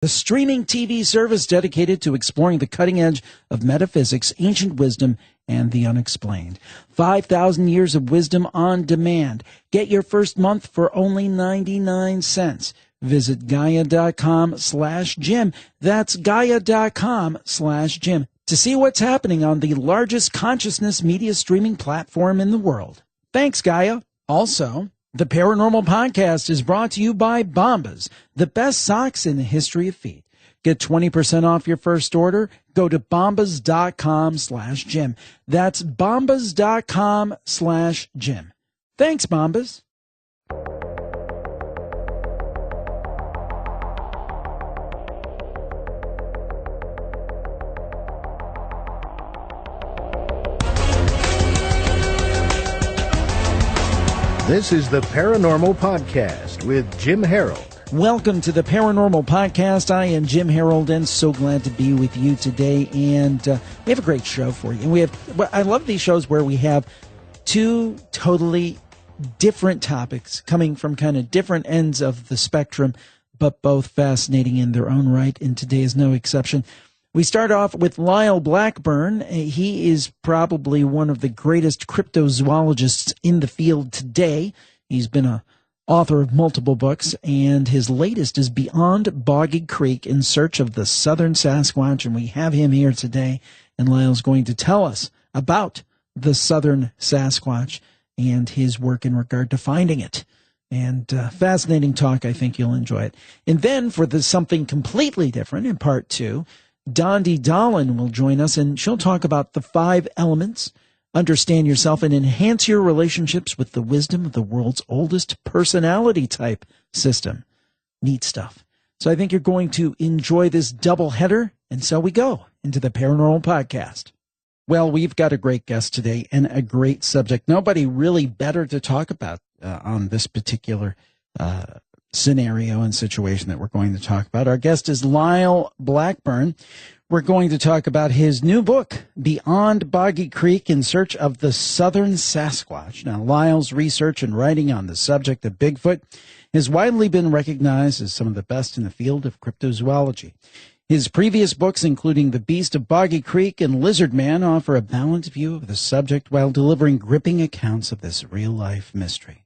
the streaming TV service dedicated to exploring the cutting edge of metaphysics, ancient wisdom, and the unexplained. 5,000 years of wisdom on demand. Get your first month for only 99 cents. Visit Gaia.com/Jim. That's Gaia.com/Jim to see what's happening on the largest consciousness media streaming platform in the world. Thanks, Gaia. Also, the Paranormal Podcast is brought to you by Bombas, the best socks in the history of feet. Get 20% off your first order. Go to Bombas.com/Jim. That's Bombas.com/Jim. Thanks, Bombas. This is the Paranormal Podcast with Jim Harold. Welcome to the Paranormal Podcast. I am Jim Harold, and so glad to be with you today. And we have a great show for you. I love these shows where we have two totally different topics coming from kind of different ends of the spectrum, but both fascinating in their own right. And today is no exception. We start off with Lyle Blackburn. He is probably one of the greatest cryptozoologists in the field today. He's been an author of multiple books, and his latest is Beyond Boggy Creek in Search of the Southern Sasquatch, and we have him here today, and Lyle's going to tell us about the Southern Sasquatch and his work in regard to finding it. And fascinating talk. I think you'll enjoy it. And then for something completely different in part two, Dondi Dahlin will join us, and she'll talk about the 5 elements, understand yourself, and enhance your relationships with the wisdom of the world's oldest personality type system. Neat stuff. So I think you're going to enjoy this double header, and so we go into the Paranormal Podcast. Well, we've got a great guest today and a great subject. Nobody really better to talk about on this particular scenario and situation that we're going to talk about. Our guest is Lyle Blackburn. We're going to talk about his new book, Beyond Boggy Creek in Search of the Southern Sasquatch. Now, Lyle's research and writing on the subject of Bigfoot has widely been recognized as some of the best in the field of cryptozoology. His previous books, including The Beast of Boggy Creek and Lizard Man, offer a balanced view of the subject while delivering gripping accounts of this real-life mystery.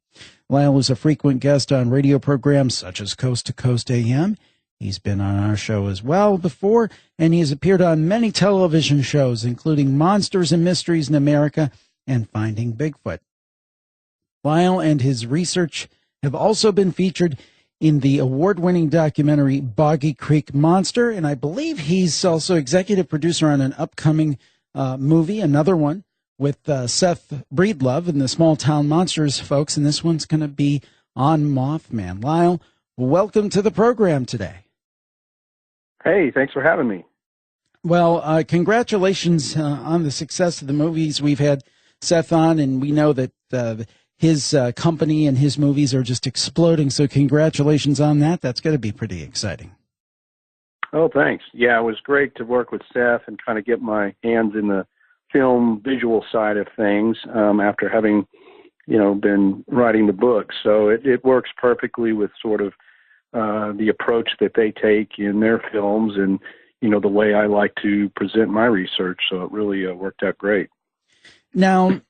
Lyle is a frequent guest on radio programs such as Coast to Coast AM. He's been on our show as well before, and he has appeared on many television shows, including Monsters and Mysteries in America and Finding Bigfoot. Lyle and his research have also been featured in the award-winning documentary Boggy Creek Monster, and I believe he's also executive producer on an upcoming movie, another one, with Seth Breedlove and the Small Town Monsters folks, and this one's going to be on Mothman. Lyle, welcome to the program today. Hey, thanks for having me. Well, congratulations on the success of the movies. We've had Seth on, and we know that his company and his movies are just exploding, so congratulations on that. That's going to be pretty exciting. Oh, thanks. Yeah, it was great to work with Seth and kind of get my hands in the film visual side of things after having, been writing the book. So it works perfectly with sort of the approach that they take in their films and, the way I like to present my research. So it really worked out great. Now,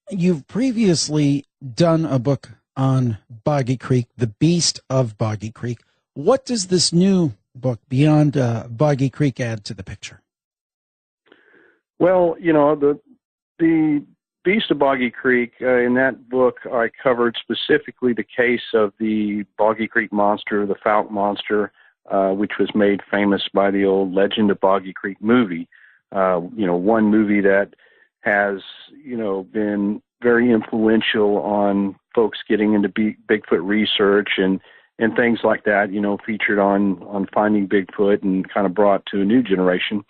you've previously done a book on Boggy Creek, The Beast of Boggy Creek. What does this new book, Beyond Boggy Creek, add to the picture? Well, the Beast of Boggy Creek, in that book, I covered specifically the case of the Boggy Creek monster, the Fouke monster, which was made famous by the old Legend of Boggy Creek movie. One movie that has, been very influential on folks getting into Bigfoot research and things like that, featured on Finding Bigfoot and kind of brought to a new generation.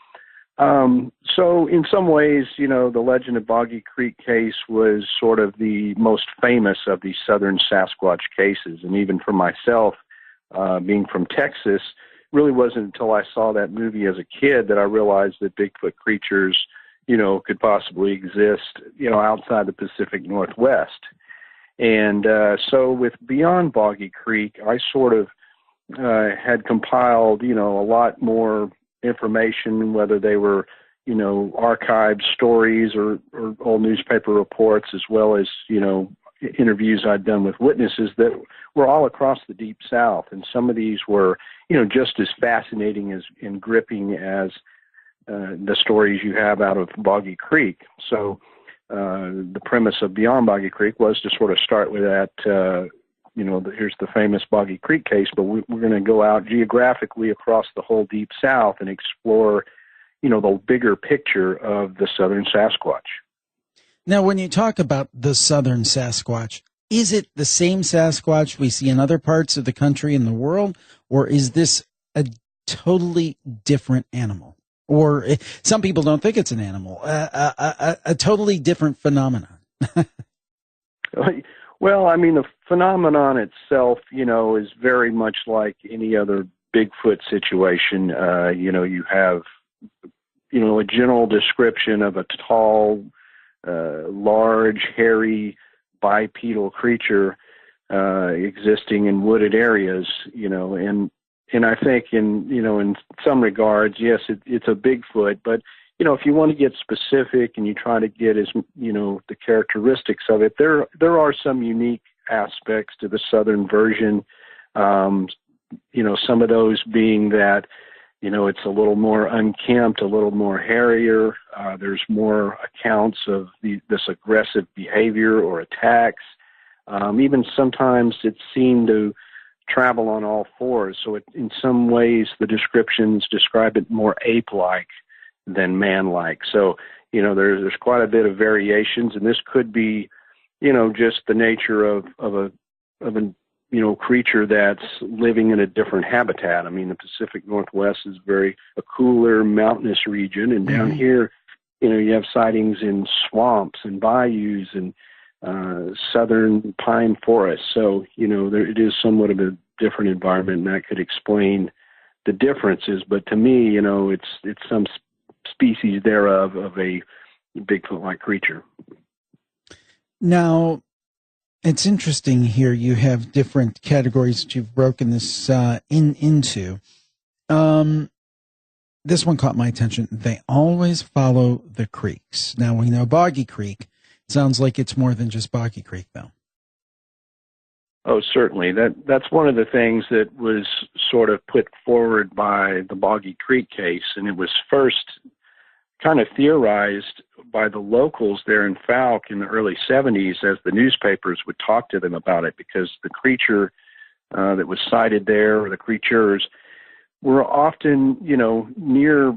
So in some ways, the Legend of Boggy Creek case was sort of the most famous of these Southern Sasquatch cases. And even for myself, being from Texas, really wasn't until I saw that movie as a kid that I realized that Bigfoot creatures, could possibly exist, outside the Pacific Northwest. And so with Beyond Boggy Creek, I sort of had compiled, a lot more information, whether they were, archived stories or old newspaper reports, as well as, interviews I'd done with witnesses that were all across the Deep South. And some of these were, just as fascinating as and gripping as the stories you have out of Boggy Creek. So the premise of Beyond Boggy Creek was to sort of start with that, here's the famous Boggy Creek case, but we're going to go out geographically across the whole Deep South and explore, the bigger picture of the Southern Sasquatch. Now, when you talk about the Southern Sasquatch, is it the same Sasquatch we see in other parts of the country and the world, or is this a totally different animal? Or some people don't think it's an animal, a totally different phenomenon. Well, I mean, the phenomenon itself, is very much like any other Bigfoot situation. You have, a general description of a tall, large, hairy, bipedal creature existing in wooded areas, and I think in some regards, yes, it's a Bigfoot, but, if you want to get specific and you try to get the characteristics of it, there are some unique aspects to the Southern version. Some of those being that, it's a little more unkempt, a little more hairier. There's more accounts of this aggressive behavior or attacks. Even sometimes it's seen to travel on all fours. So in some ways, the descriptions describe it more ape-like than man-like. So, there's quite a bit of variations, and this could be, just the nature of a creature that's living in a different habitat. I mean, the Pacific Northwest is a cooler, mountainous region, and down here, you have sightings in swamps and bayous and southern pine forests. So, it is somewhat of a different environment, and that could explain the differences. But to me, it's some species thereof of a Bigfoot-like creature. Now, it's interesting here. You have different categories that you've broken this into. This one caught my attention. They always follow the creeks. Now, we know Boggy Creek. Sounds like it's more than just Boggy Creek, though. Oh, certainly. That's one of the things that was sort of put forward by the Boggy Creek case, and it was first kind of theorized by the locals there in Fouke in the early 70s as the newspapers would talk to them about it, because the creature that was sighted there, or the creatures, were often, near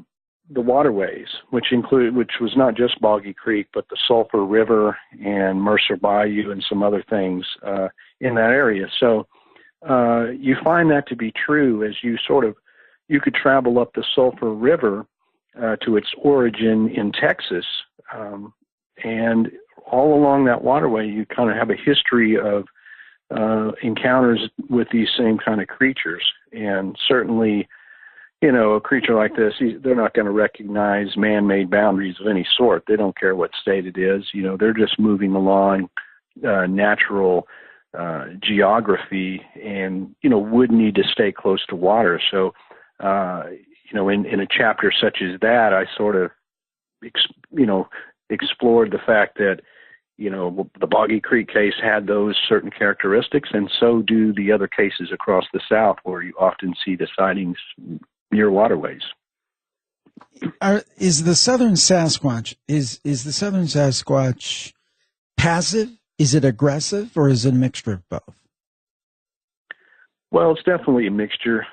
the waterways, which was not just Boggy Creek, but the Sulphur River and Mercer Bayou and some other things in that area. So you find that to be true as you could travel up the Sulphur River to its origin in Texas, and all along that waterway, you kind of have a history of encounters with these same kind of creatures. And certainly, a creature like this, they're not going to recognize man-made boundaries of any sort. They don't care what state it is. They're just moving along natural geography, and, would need to stay close to water. So, in a chapter such as that, I sort of, explored the fact that, the Boggy Creek case had those certain characteristics, and so do the other cases across the South, where you often see the sightings near waterways. Is the Southern Sasquatch, is the Southern Sasquatch passive? Is it aggressive, or is it a mixture of both? Well, it's definitely a mixture,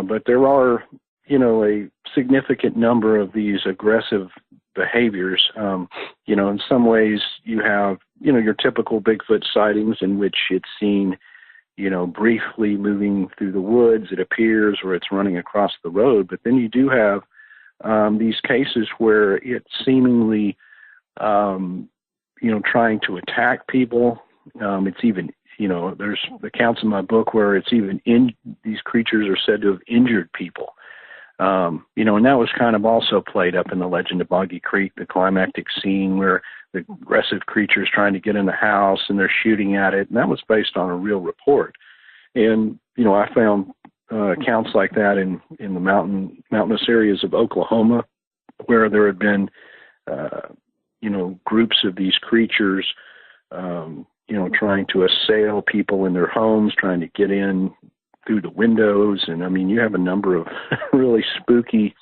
but there are, a significant number of these aggressive behaviors. In some ways you have, your typical Bigfoot sightings in which it's seen, briefly moving through the woods, it appears, or it's running across the road. But then you do have these cases where it's seemingly, trying to attack people. It's even, there's accounts in my book where it's even these creatures are said to have injured people. And that was kind of also played up in the legend of Boggy Creek, the climactic scene where the aggressive creature's trying to get in the house and they're shooting at it. And that was based on a real report. And, I found accounts like that in the mountainous areas of Oklahoma, where there had been, groups of these creatures, trying to assail people in their homes, trying to get in through the windows. And I mean, you have a number of really spooky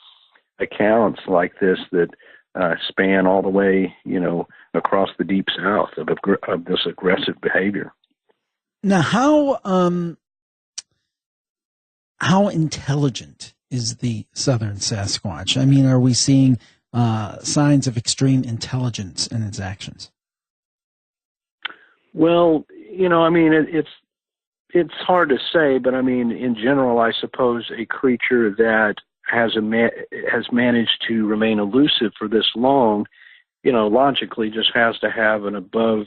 accounts like this that span all the way, across the deep south of this aggressive behavior. Now, how intelligent is the southern Sasquatch? I mean, are we seeing signs of extreme intelligence in its actions? Well, it's hard to say, but I mean, in general, I suppose a creature that has managed to remain elusive for this long, logically just has to have an above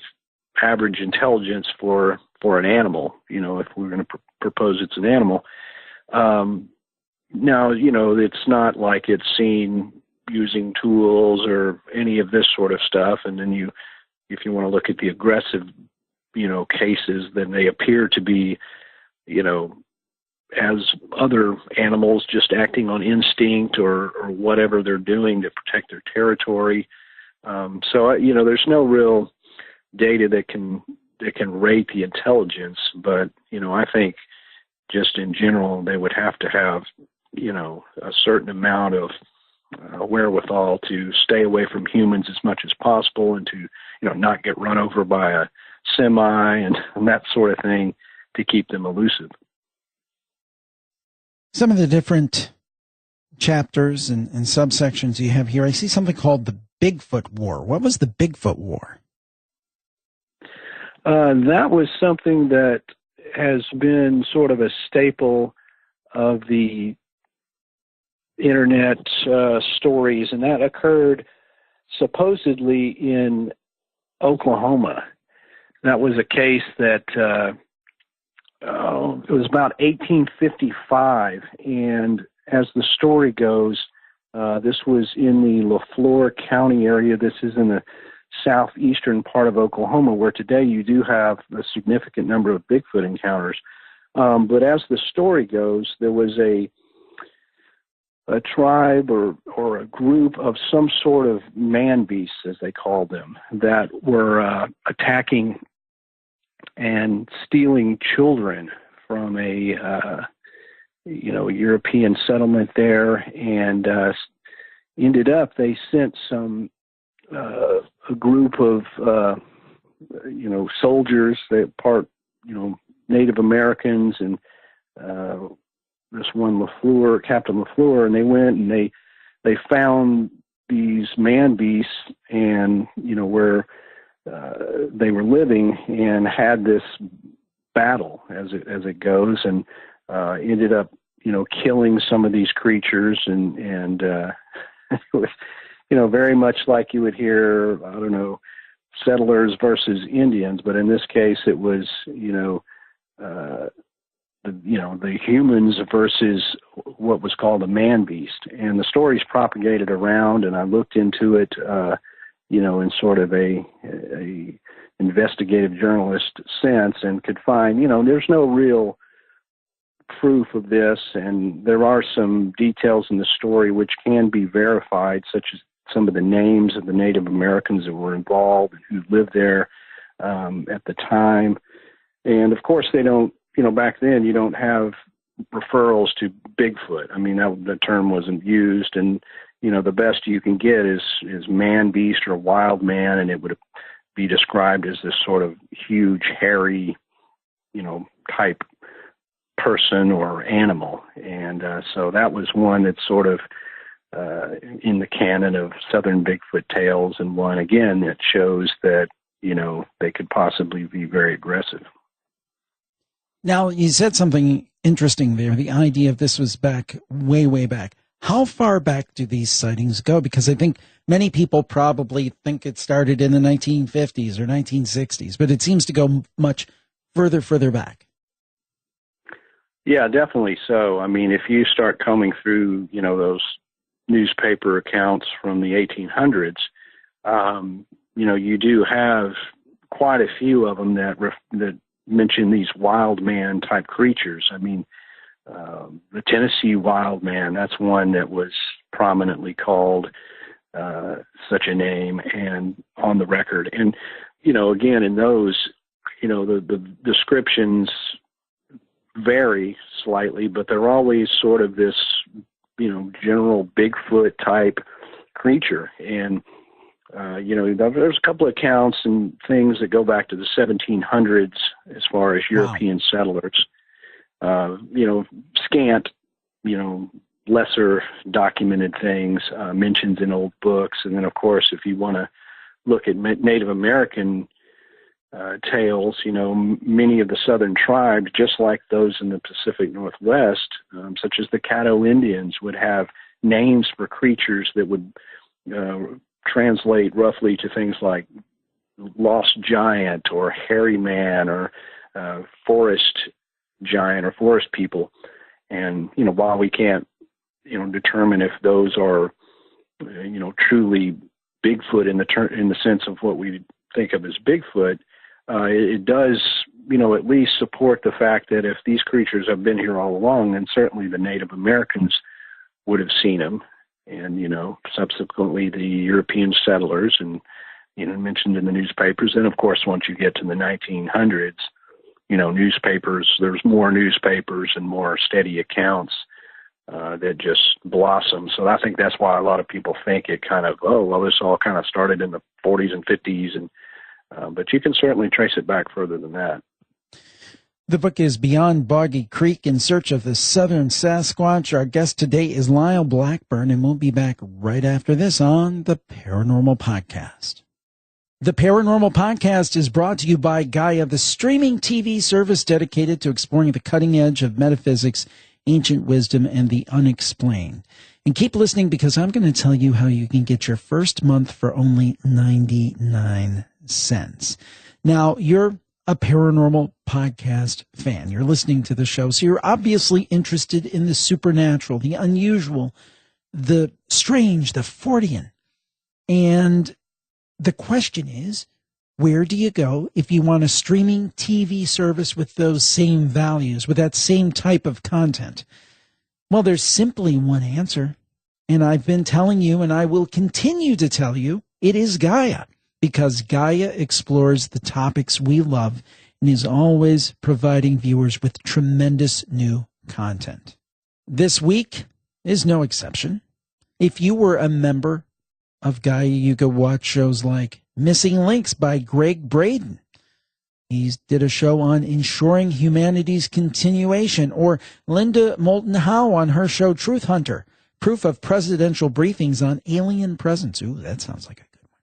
average intelligence for an animal, if we're going to propose it's an animal. Now, it's not like it's seen using tools or any of this sort of stuff. And then if you want to look at the aggressive, cases, then they appear to be, as other animals just acting on instinct or whatever they're doing to protect their territory. So, there's no real data that can rate the intelligence, but, I think just in general, they would have to have, a certain amount of wherewithal to stay away from humans as much as possible and to, not get run over by a semi and that sort of thing to keep them elusive. Some of the different chapters and subsections you have here, I see something called the Bigfoot War. What was the Bigfoot War? That was something that has been sort of a staple of the internet stories, and that occurred supposedly in Oklahoma. That was a case that it was about 1855, and as the story goes, this was in the LaFleur County area. This is in the southeastern part of Oklahoma, where today you do have a significant number of Bigfoot encounters. But as the story goes, there was a tribe or a group of some sort of man beasts, as they called them, that were attacking and stealing children from a European settlement there, and ended up they sent a group of soldiers, that part Native Americans and this one Captain LaFleur, and they went and they found these man beasts and where they were living, and had this battle as it goes, and ended up killing some of these creatures, and it was very much like you would hear, I don't know, settlers versus Indians, but in this case it was the humans versus what was called a man beast. And the story's propagated around, and I looked into it in sort of a investigative journalist sense, and could find there's no real proof of this, and there are some details in the story which can be verified, such as some of the names of the Native Americans that were involved and who lived there at the time. And of course they don't, back then you don't have referrals to Bigfoot. I mean, the term wasn't used, and the best you can get is man beast or wild man, and it would be described as this sort of huge, hairy, type person or animal. And so that was one that's sort of in the canon of Southern Bigfoot tales, and one, again, that shows that, they could possibly be very aggressive. Now, you said something interesting there, the idea of this was back, way, way back. How far back do these sightings go? Because I think many people probably think it started in the 1950s or 1960s, but it seems to go much further back. Yeah, definitely so. I mean, if you start combing through, those newspaper accounts from the 1800s, you do have quite a few of them that mention these wild man type creatures. I mean, The Tennessee wild man, that's one that was prominently called such a name and on the record. And, again, in those, the descriptions vary slightly, but they're always sort of this, general Bigfoot type creature. And, there's a couple of accounts and things that go back to the 1700s as far as European settlers. Scant, lesser documented things, mentions in old books. And then, of course, if you want to look at Native American tales, many of the southern tribes, just like those in the Pacific Northwest, such as the Caddo Indians, would have names for creatures that would translate roughly to things like lost giant or hairy man or forest giant or forest people. And, while we can't, determine if those are, truly Bigfoot in the sense of what we think of as Bigfoot, it does, at least support the fact that if these creatures have been here all along, then certainly the Native Americans would have seen them. And, subsequently the European settlers and, mentioned in the newspapers. And of course, once you get to the 1900s, newspapers, there's more newspapers and more steady accounts that just blossom. So I think that's why a lot of people think it kind of, this all kind of started in the 40s and 50s. And but you can certainly trace it back further than that. The book is Beyond Boggy Creek, In Search of the Southern Sasquatch. Our guest today is Lyle Blackburn, and we'll be back right after this on the Paranormal Podcast. The Paranormal Podcast is brought to you by Gaia, the streaming TV service dedicated to exploring the cutting edge of metaphysics, ancient wisdom, and the unexplained. And keep listening, because I'm going to tell you how you can get your first month for only 99 cents. Now, you're a Paranormal Podcast fan. You're listening to the show, so you're obviously interested in the supernatural, the unusual, the strange, the Fortean. And the question is, where do you go if you want a streaming TV service with those same values, with that same type of content? Well, there's simply one answer, and I've been telling you, and I will continue to tell you, it is Gaia, because Gaia explores the topics we love and is always providing viewers with tremendous new content. This week is no exception. If you were a member of Gaia, you could watch shows like Missing Links by Greg Braden. He did a show on ensuring humanity's continuation, or Linda Moulton Howe on her show Truth Hunter, proof of presidential briefings on alien presence. Ooh, that sounds like a good one.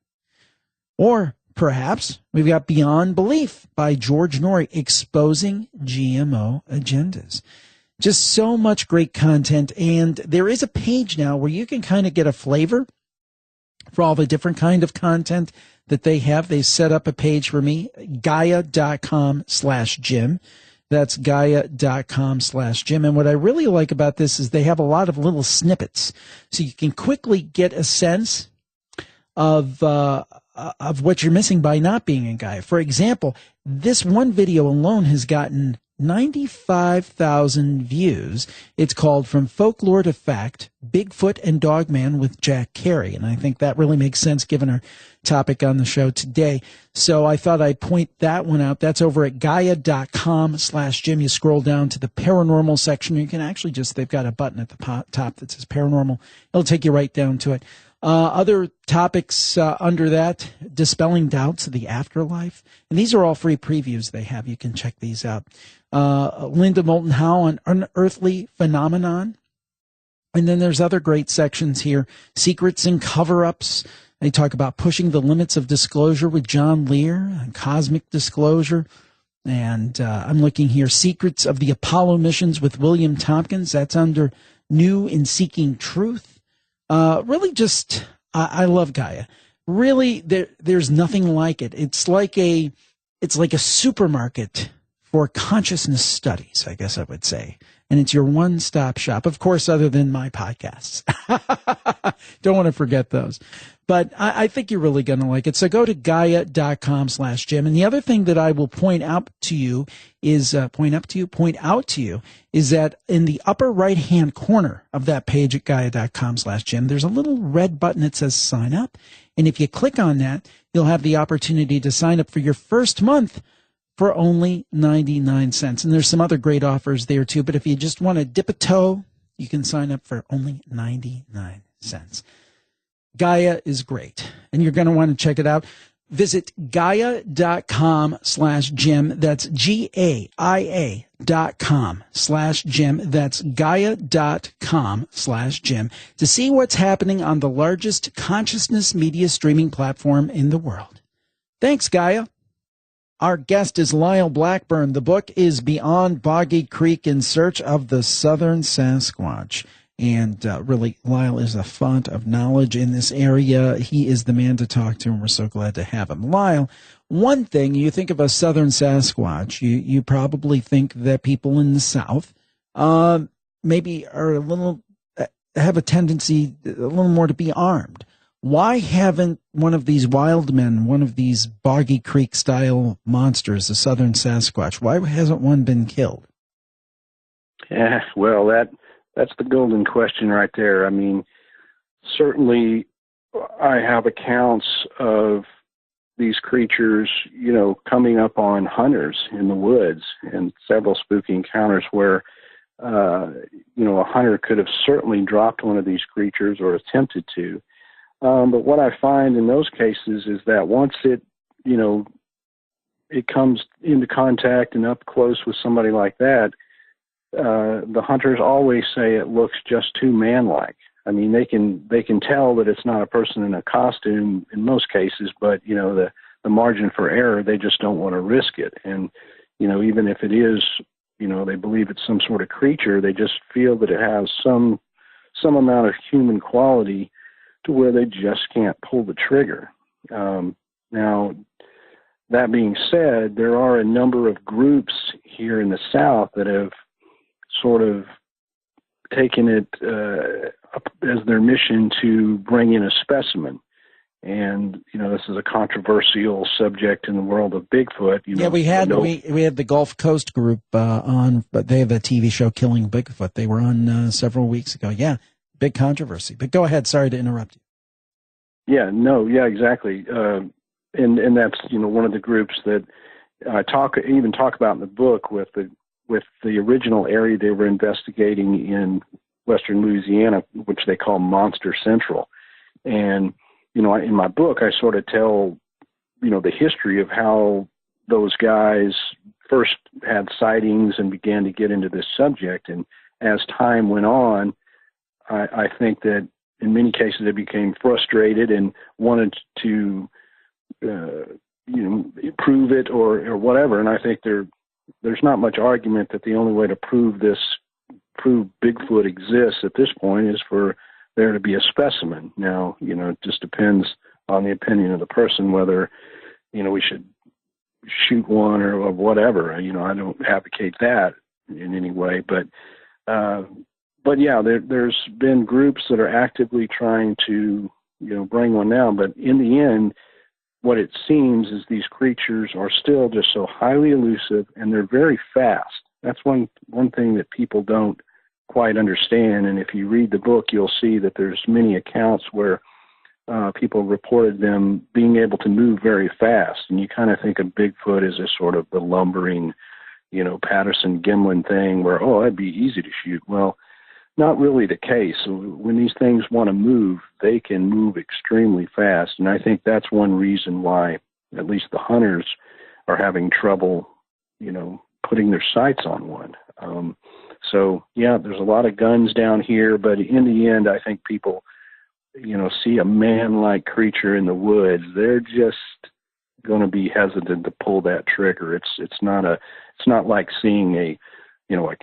Or perhaps we've got Beyond Belief by George Norrie, exposing GMO agendas. Just so much great content, and there is a page now where you can kind of get a flavor for all the different kind of content that they have. They set up a page for me, Gaia.com/Jim. That's Gaia.com/Jim. And what I really like about this is they have a lot of little snippets, so you can quickly get a sense of what you're missing by not being in Gaia. For example, this one video alone has gotten 95,000 views. It's called From Folklore to Fact, Bigfoot and Dogman with Jack Carey. And I think that really makes sense given our topic on the show today. So I thought I'd point that one out. That's over at Gaia.com/Jim. You scroll down to the paranormal section. You can actually they've got a button at the top that says paranormal. It'll take you right down to it. Other topics under that, dispelling doubts of the afterlife. And these are all free previews they have. You can check these out. Linda Moulton Howe on unearthly phenomenon. And then there's other great sections here. Secrets and cover-ups. They talk about pushing the limits of disclosure with John Lear and cosmic disclosure. And I'm looking here, Secrets of the Apollo missions with William Tompkins. That's under New in Seeking Truth. Really just, I love Gaia. Really, there's nothing like it. It's like a supermarket for consciousness studies, I guess I would say. and it's your one-stop shop, of course, other than my podcasts. Don't want to forget those. But I think you're really going to like it. So go to Gaia.com/Jim. And the other thing that I will point out to you is that in the upper right-hand corner of that page at Gaia.com/Jim, there's a little red button that says sign up. And if you click on that, you'll have the opportunity to sign up for your first month for only 99 cents. And there's some other great offers there too. But if you just want to dip a toe, you can sign up for only 99 cents. Gaia is great, and you're going to want to check it out. Visit Gaia.com/Jim. That's GAIA.com/Jim. That's Gaia.com/Jim to see what's happening on the largest consciousness media streaming platform in the world. Thanks, Gaia. Our guest is Lyle Blackburn. The book is Beyond Boggy Creek: In Search of the Southern Sasquatch. And really, Lyle is a font of knowledge in this area. He is the man to talk to, and we're so glad to have him. Lyle, one thing, you think of a Southern Sasquatch, you probably think that people in the South maybe are have a tendency a little more to be armed. Why haven't one of these wild men, one of these Boggy Creek-style monsters, the Southern Sasquatch, why hasn't one been killed? Yeah, well, that's the golden question right there. I mean, certainly I have accounts of these creatures, coming up on hunters in the woods, and several spooky encounters where, a hunter could have certainly dropped one of these creatures or attempted to. But what I find in those cases is that once it comes into contact and up close with somebody like that, the hunters always say it looks just too man-like. I mean, they can tell that it's not a person in a costume in most cases, but the margin for error, they just don't want to risk it. And even if it is, they believe it's some sort of creature, they just feel that it has some amount of human quality to where they just can't pull the trigger. Now, that being said, there are a number of groups here in the South that have sort of taken it as their mission to bring in a specimen. And, this is a controversial subject in the world of Bigfoot. Yeah, we had the Gulf Coast group on, but they have a TV show, Killing Bigfoot. They were on several weeks ago. Yeah, big controversy. But go ahead. Sorry to interrupt you. Yeah, exactly. And that's, one of the groups that I talk about in the book with the original area they were investigating in western Louisiana, which they call Monster Central. And, in my book, I sort of tell, the history of how those guys first had sightings and began to get into this subject. And as time went on, I think that in many cases they became frustrated and wanted to, prove it or whatever. And I think there's not much argument that the only way to prove Bigfoot exists at this point is for there to be a specimen. Now, it just depends on the opinion of the person whether, we should shoot one or whatever. I don't advocate that in any way, but yeah, there's been groups that are actively trying to, bring one down. But in the end, what it seems is these creatures are still just so highly elusive, and they're very fast. That's one thing that people don't quite understand. And if you read the book, you'll see that there's many accounts where people reported them being able to move very fast. And you kind of think of Bigfoot as a sort of the lumbering, Patterson-Gimlin thing where, it'd be easy to shoot. Well, not really the case. When these things want to move, they can move extremely fast. And I think that's one reason why at least the hunters are having trouble, putting their sights on one. So, yeah, there's a lot of guns down here, but in the end, I think people, see a man-like creature in the woods, they're just going to be hesitant to pull that trigger. It's not like seeing a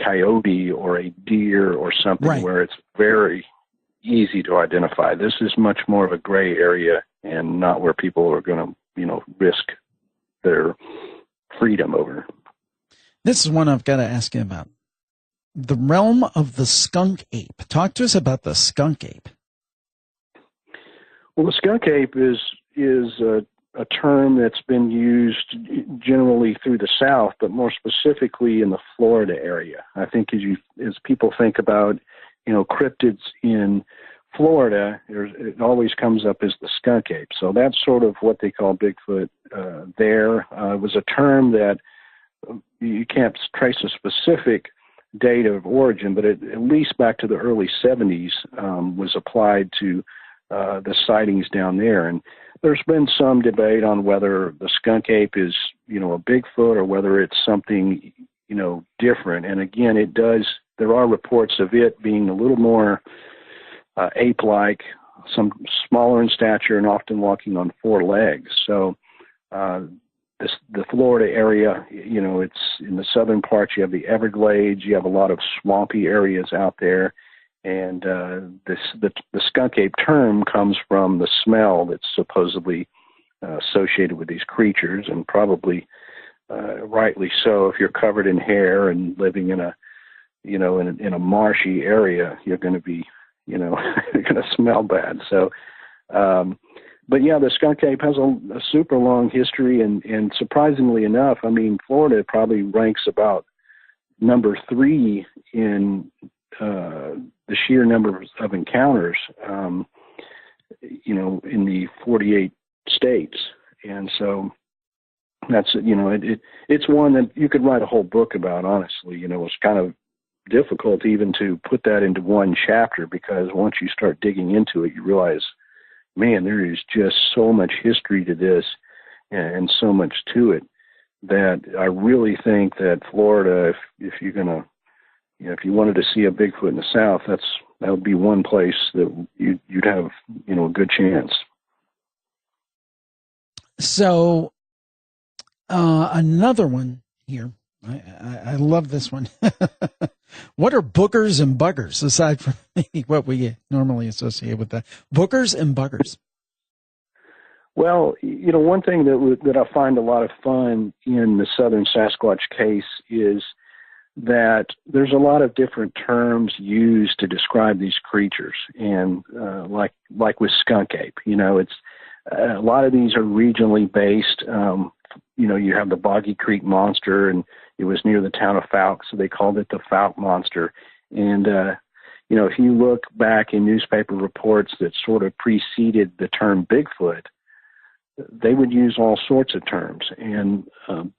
coyote or a deer or something right, where it's very easy to identify. This is much more of a gray area and not where people are going to, risk their freedom over. This is one I've got to ask you about. the realm of the skunk ape. Talk to us about the skunk ape. Well, the skunk ape is a term that's been used generally through the South, but more specifically in the Florida area. I think as people think about, cryptids in Florida, it always comes up as the skunk ape. So that's sort of what they call Bigfoot there. It was a term that you can't trace a specific date of origin, but at least back to the early 70s was applied to the sightings down there. And there's been some debate on whether the skunk ape is, a Bigfoot or whether it's something, different. And again, there are reports of it being a little more ape-like, some smaller in stature and often walking on four legs. So the Florida area, it's in the southern parts, you have the Everglades, you have a lot of swampy areas out there. And the skunk ape term comes from the smell that's supposedly associated with these creatures, and probably rightly so. If you're covered in hair and living in a in a marshy area, you're going to be you're going to smell bad. So, but yeah, the skunk ape has a super long history, and surprisingly enough, I mean, Florida probably ranks about number 3 in the sheer number of encounters, in the 48 states. And so that's, it's one that you could write a whole book about, honestly. It's kind of difficult even to put that into one chapter, because once you start digging into it, you realize, man, there is just so much history to this and so much to it, that I really think that Florida, if you're going to, if you wanted to see a Bigfoot in the South, that would be one place that you'd have, a good chance. So, another one here. I love this one. What are boogers and buggers, aside from what we normally associate with that? Boogers and buggers. Well, one thing that I find a lot of fun in the Southern Sasquatch case is that there's a lot of different terms used to describe these creatures, and like with skunk ape, it's a lot of these are regionally based. You have the Boggy Creek monster, and it was near the town of Fouke, so they called it the Fouke monster. And if you look back in newspaper reports that sort of preceded the term Bigfoot, they would use all sorts of terms, and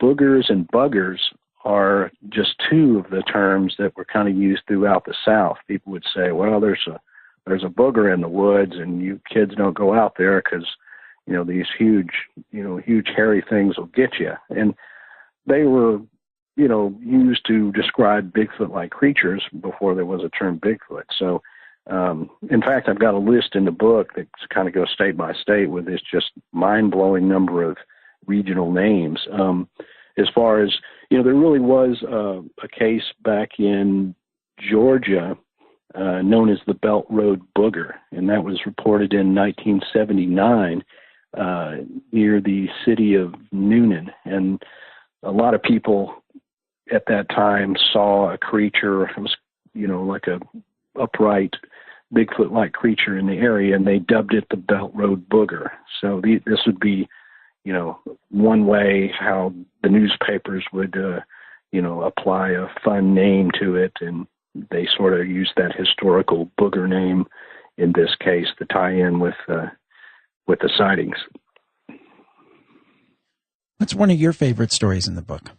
boogers and buggers are just two of the terms that were kind of used throughout the South. People would say, well, there's a booger in the woods, and you kids don't go out there because, these huge hairy things will get you. And they were, used to describe Bigfoot-like creatures before there was a term Bigfoot. So, in fact, I've got a list in the book that kind of goes state by state with this just mind-blowing number of regional names. As far as, there really was a case back in Georgia known as the Belt Road Booger, and that was reported in 1979 near the city of Noonan. And a lot of people at that time saw a creature. It was, like a upright Bigfoot-like creature in the area, and they dubbed it the Belt Road Booger. So this would be, one way how the newspapers would, apply a fun name to it, and they sort of used that historical booger name in this case to tie in with the sightings. What's one of your favorite stories in the book?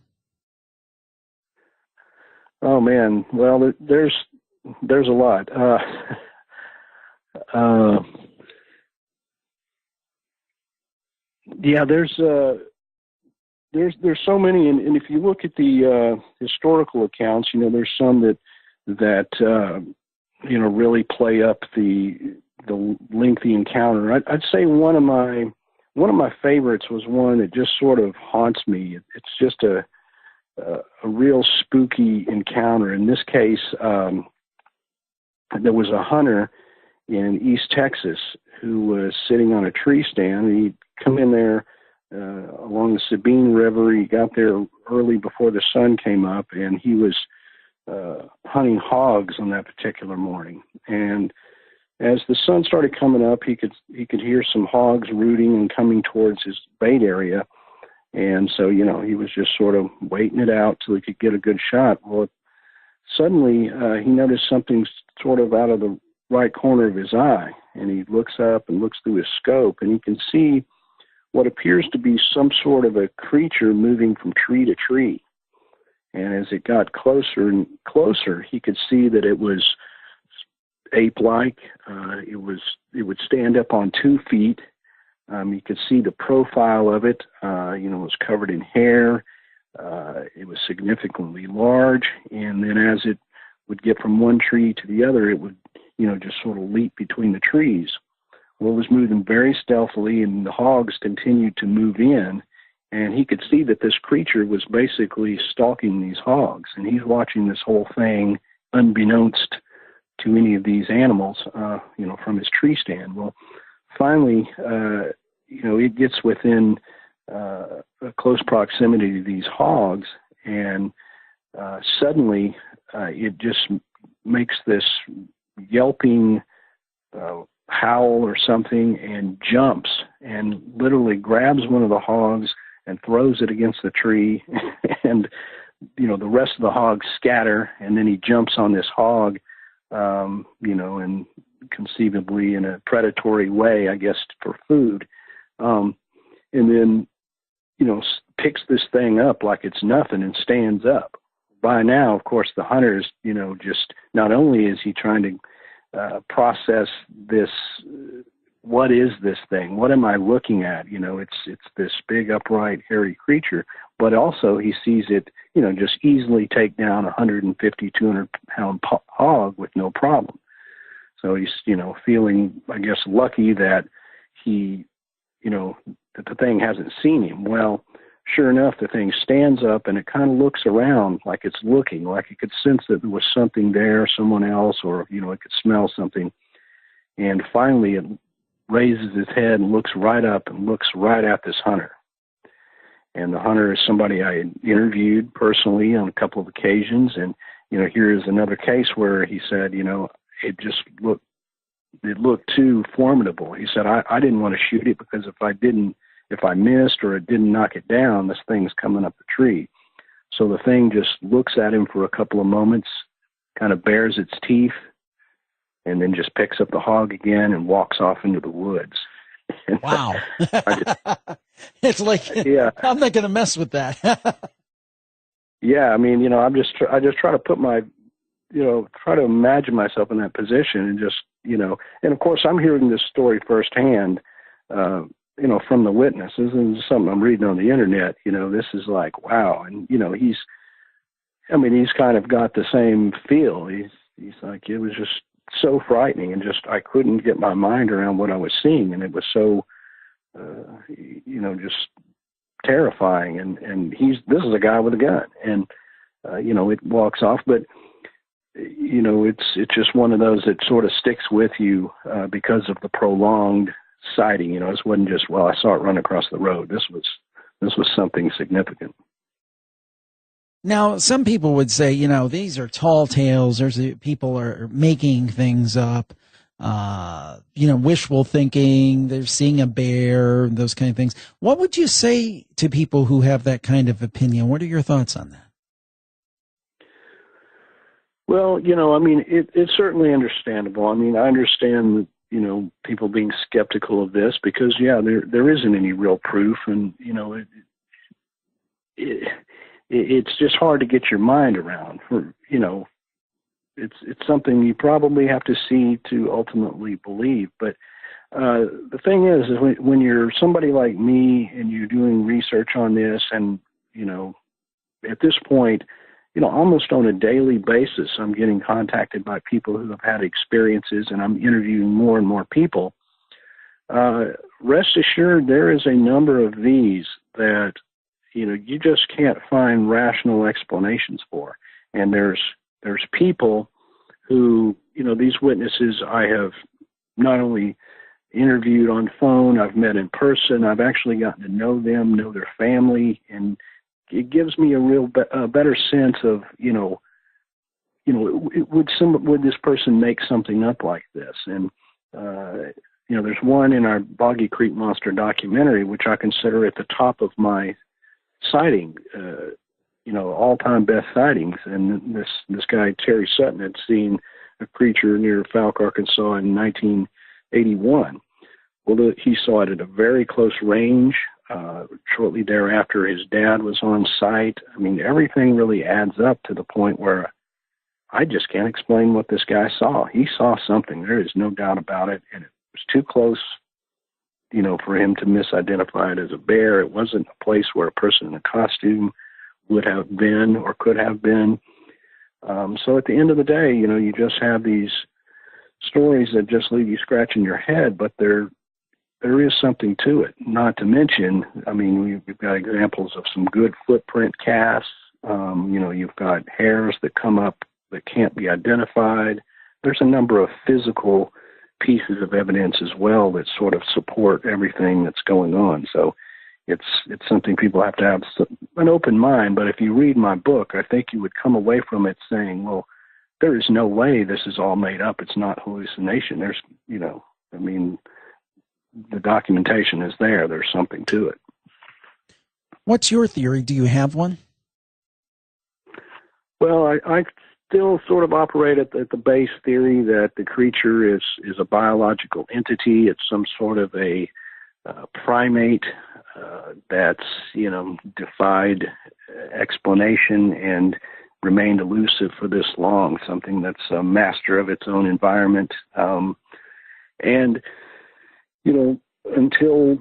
Oh man, well, there's a lot. Yeah, there's so many, and if you look at the historical accounts, there's some that really play up the lengthy encounter. I'd say one of my favorites was one that just sort of haunts me. It's just a real spooky encounter. In this case, there was a hunter in East Texas who was sitting on a tree stand. He'd come in there along the Sabine River. He got there early before the sun came up, and he was hunting hogs on that particular morning. And as the sun started coming up, he could hear some hogs rooting and coming towards his bait area. And so, he was just sort of waiting it out till he could get a good shot. Well, suddenly he noticed something sort of out of the right corner of his eye, and he looks up and looks through his scope, and he can see what appears to be some sort of a creature moving from tree to tree. And as it got closer and closer, he could see that it was ape-like. It would stand up on 2 feet. You could see the profile of it. It was covered in hair. It was significantly large. And then as it would get from one tree to the other, it would, just sort of leap between the trees. Well, it was moving very stealthily, and the hogs continued to move in. And he could see that this creature was basically stalking these hogs. And he's watching this whole thing unbeknownst to any of these animals, from his tree stand. Well, finally, it gets within a close proximity to these hogs, and suddenly it just makes this yelping howl or something and jumps and literally grabs one of the hogs and throws it against the tree. And, the rest of the hogs scatter, and then he jumps on this hog, and conceivably in a predatory way, I guess, for food. And then, picks this thing up like it's nothing and stands up. By now, of course, the hunter's, just not only is he trying to process this, what is this thing? What am I looking at? It's this big, upright, hairy creature, but also he sees it, just easily take down 150, 200-pound hog with no problem. So he's, feeling, I guess, lucky that he, that the thing hasn't seen him. Well, sure enough, the thing stands up and it kind of looks around like it's looking, like it could sense that there was something there, someone else, or, it could smell something. And finally it raises its head and looks right up and looks right at this hunter. And the hunter is somebody I had interviewed personally on a couple of occasions. And, here is another case where he said, it just looked too formidable. He said, I didn't want to shoot it because if I missed or it didn't knock it down, this thing's coming up the tree. So the thing just looks at him for a couple of moments, kind of bares its teeth, and then just picks up the hog again and walks off into the woods. Wow. It's like, yeah. I'm not going to mess with that. Yeah, I mean, I just try to put my, try to imagine myself in that position and just, and of course I'm hearing this story firsthand, from the witness. This is something I'm reading on the internet. This is like, wow. And, he's kind of got the same feel. He's like, it was just so frightening, and just, I couldn't get my mind around what I was seeing. And it was so, just terrifying. And this is a guy with a gun, and, it walks off, but, it's just one of those that sort of sticks with you, because of the prolonged sighting. This wasn't just, well, I saw it run across the road. This was something significant. Now, some people would say, these are tall tales. People are making things up, wishful thinking. They're seeing a bear, those kind of things. What would you say to people who have that kind of opinion? What are your thoughts on that? Well, it's certainly understandable. I understand, people being skeptical of this because, there isn't any real proof, and, it's just hard to get your mind around. It's something you probably have to see to ultimately believe. But the thing is when you're somebody like me and you're doing research on this, and at this point, almost on a daily basis, I'm getting contacted by people who have had experiences, and I'm interviewing more and more people. Rest assured, there is a number of these that you just can't find rational explanations for. And there's people who, these witnesses I have not only interviewed on phone, I've met in person, I've actually gotten to know them, know their family, and it gives me a better sense of, would this person make something up like this? And there's one in our Boggy Creek Monster documentary, which I consider at the top of my sighting, all-time best sightings. And this guy Terry Sutton had seen a creature near Fouke, Arkansas in 1981. Well, he saw it at a very close range. Shortly thereafter, his dad was on site. I mean, everything really adds up to the point where I just can't explain what this guy saw. He saw something. There is no doubt about it. And it was too close, for him to misidentify it as a bear. It wasn't a place where a person in a costume would have been or could have been. So at the end of the day, you just have these stories that just leave you scratching your head, but there is something to it. Not to mention, I mean, we've got examples of some good footprint casts. You've got hairs that come up that can't be identified. There's a number of physical pieces of evidence as well that sort of support everything that's going on. So it's something people have to have an open mind. But if you read my book, I think you would come away from it saying, well, there is no way this is all made up. It's not hallucination. There's, the documentation is there. There's something to it. What's your theory? Do you have one? Well, I still sort of operate at the base theory that the creature is a biological entity. It's some sort of a primate that's, defied explanation and remained elusive for this long, something that's a master of its own environment. Until,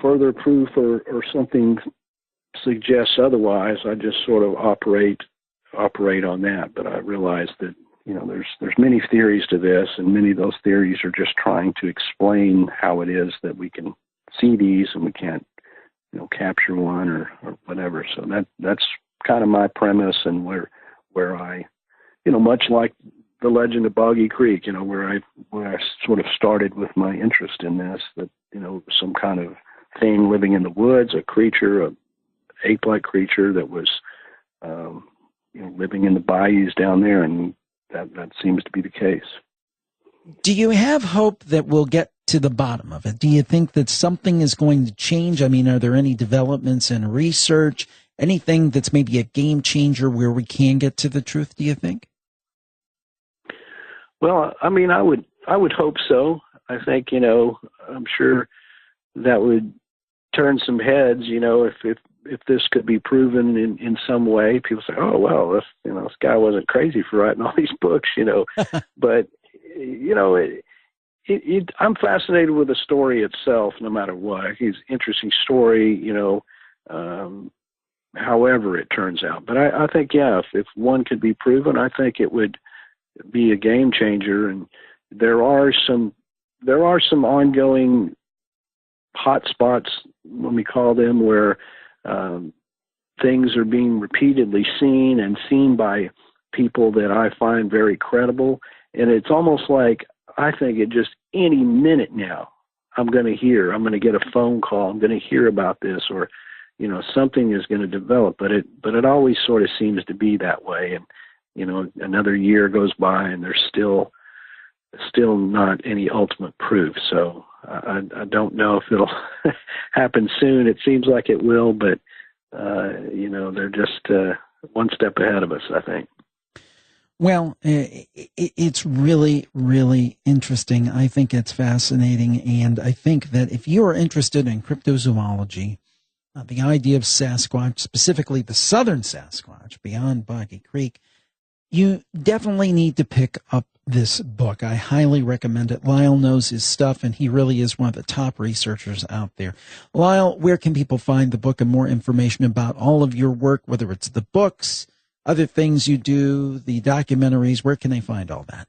further proof or something suggests otherwise, I just sort of operate on that. But I realize that, there's many theories to this, and many of those theories are just trying to explain how it is that we can see these and we can't, capture one or whatever. So that's kind of my premise, and where I, much like the legend of Boggy Creek, where I sort of started with my interest in this, that, some kind of thing living in the woods, a creature, a ape-like creature that was, living in the bayous down there, and that seems to be the case. Do you have hope that we'll get to the bottom of it? Do you think that something is going to change? I mean, are there any developments in research, anything that's maybe a game changer where we can get to the truth, do you think? Well, I mean, I would hope so. I think, I'm sure that would turn some heads, if this could be proven in some way. People say, oh, well, this guy wasn't crazy for writing all these books, But, I'm fascinated with the story itself, no matter what. It's an interesting story, however it turns out. But I think, if one could be proven, I think it would be a game changer. And there are some ongoing hot spots, when we call them, where things are being repeatedly seen by people that I find very credible. And it's almost like, I think it just any minute now, I'm going to get a phone call. I'm going to hear about this, or, something is going to develop, but it always sort of seems to be that way. And, another year goes by and there's still not any ultimate proof. So I don't know if it'll happen soon. It seems like it will, but, they're just one step ahead of us, I think. Well, it's really, really interesting. I think it's fascinating. And I think that if you are interested in cryptozoology, the idea of Sasquatch, specifically the southern Sasquatch beyond Boggy Creek, you definitely need to pick up this book. I highly recommend it. Lyle knows his stuff, and he really is one of the top researchers out there. Lyle, where can people find the book and more information about all of your work, whether it's the books, other things you do, the documentaries? Where can they find all that?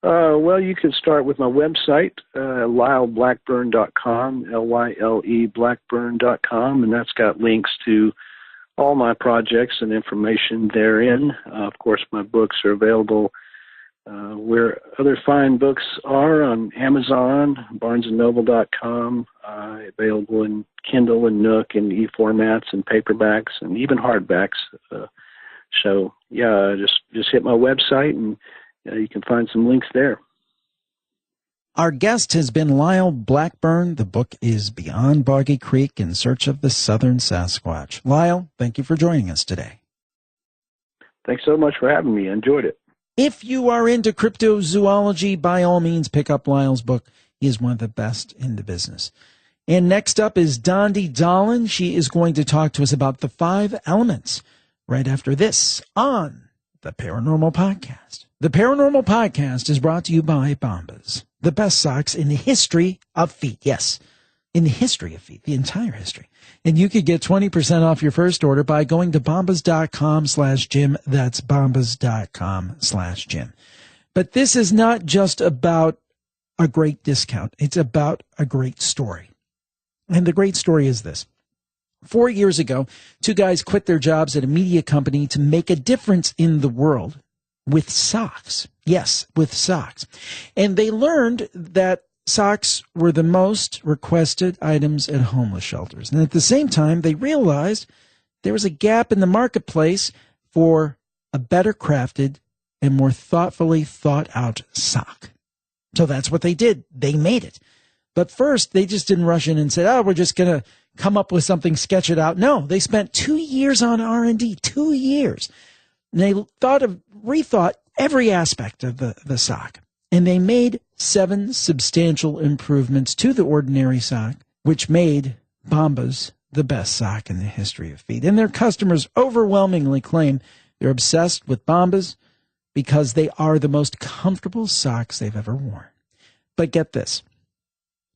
Well, you can start with my website, lyleblackburn.com, L-Y-L-E Blackburn.com, and that's got links to all my projects and information therein. Of course, my books are available where other fine books are, on Amazon, barnesandnoble.com, available in Kindle and Nook and e-formats and paperbacks and even hardbacks. So yeah, just hit my website and you can find some links there. Our guest has been Lyle Blackburn. The book is Beyond Boggy Creek in Search of the Southern Sasquatch. Lyle, thank you for joining us today. Thanks so much for having me. I enjoyed it. If you are into cryptozoology, by all means, pick up Lyle's book. He is one of the best in the business. And next up is Dondi Dahlin. She is going to talk to us about the 5 elements right after this on the Paranormal Podcast. The Paranormal Podcast is brought to you by Bombas, the best socks in the history of feet. Yes, in the history of feet, the entire history. And you could get 20% off your first order by going to bombas.com/Jim. That's bombas.com/Jim. But this is not just about a great discount. It's about a great story. And the great story is this. 4 years ago, 2 guys quit their jobs at a media company to make a difference in the world with socks. Yes, with socks. And they learned that socks were the most requested items at homeless shelters. And at the same time, they realized there was a gap in the marketplace for a better crafted and more thoughtfully thought out sock. So that's what they did. They made it. But first, they just didn't rush in and say, we're just going to come up with something, sketch it out. No, they spent 2 years on R&D, 2 years. And they rethought every aspect of the sock. And they made 7 substantial improvements to the ordinary sock, which made Bombas the best sock in the history of feet. And their customers overwhelmingly claim they're obsessed with Bombas because they are the most comfortable socks they've ever worn. But get this.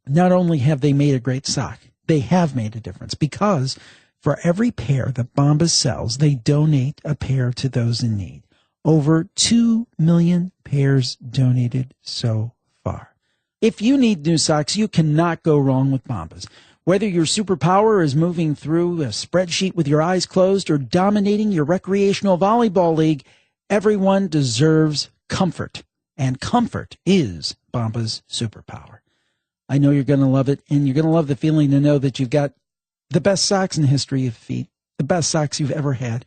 Not only have they made a great sock, they have made a difference because for every pair that Bombas sells, they donate a pair to those in need. Over 2 million pairs donated so far. If you need new socks, you cannot go wrong with Bombas. Whether your superpower is moving through a spreadsheet with your eyes closed or dominating your recreational volleyball league, everyone deserves comfort. And comfort is Bombas' superpower. I know you're going to love it, and you're going to love the feeling to know that you've got the best socks in the history of feet, the best socks you've ever had,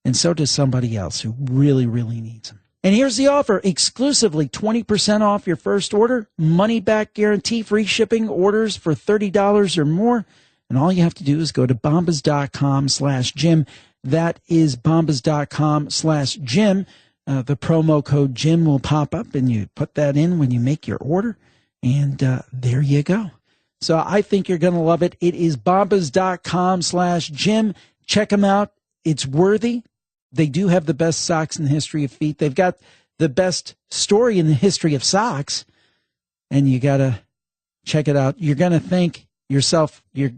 and so does somebody else who really, really needs them. And here's the offer. Exclusively 20% off your first order, money-back guarantee, free shipping, orders for $30 or more. And all you have to do is go to bombas.com/Jim. That is bombas.com/Jim. The promo code Jim will pop up, and you put that in when you make your order. And there you go. So I think you're going to love it. It is bombas.com/Jim. Check them out. It's worthy. They do have the best socks in the history of feet. They've got the best story in the history of socks. And you got to check it out. You're going to thank yourself. Your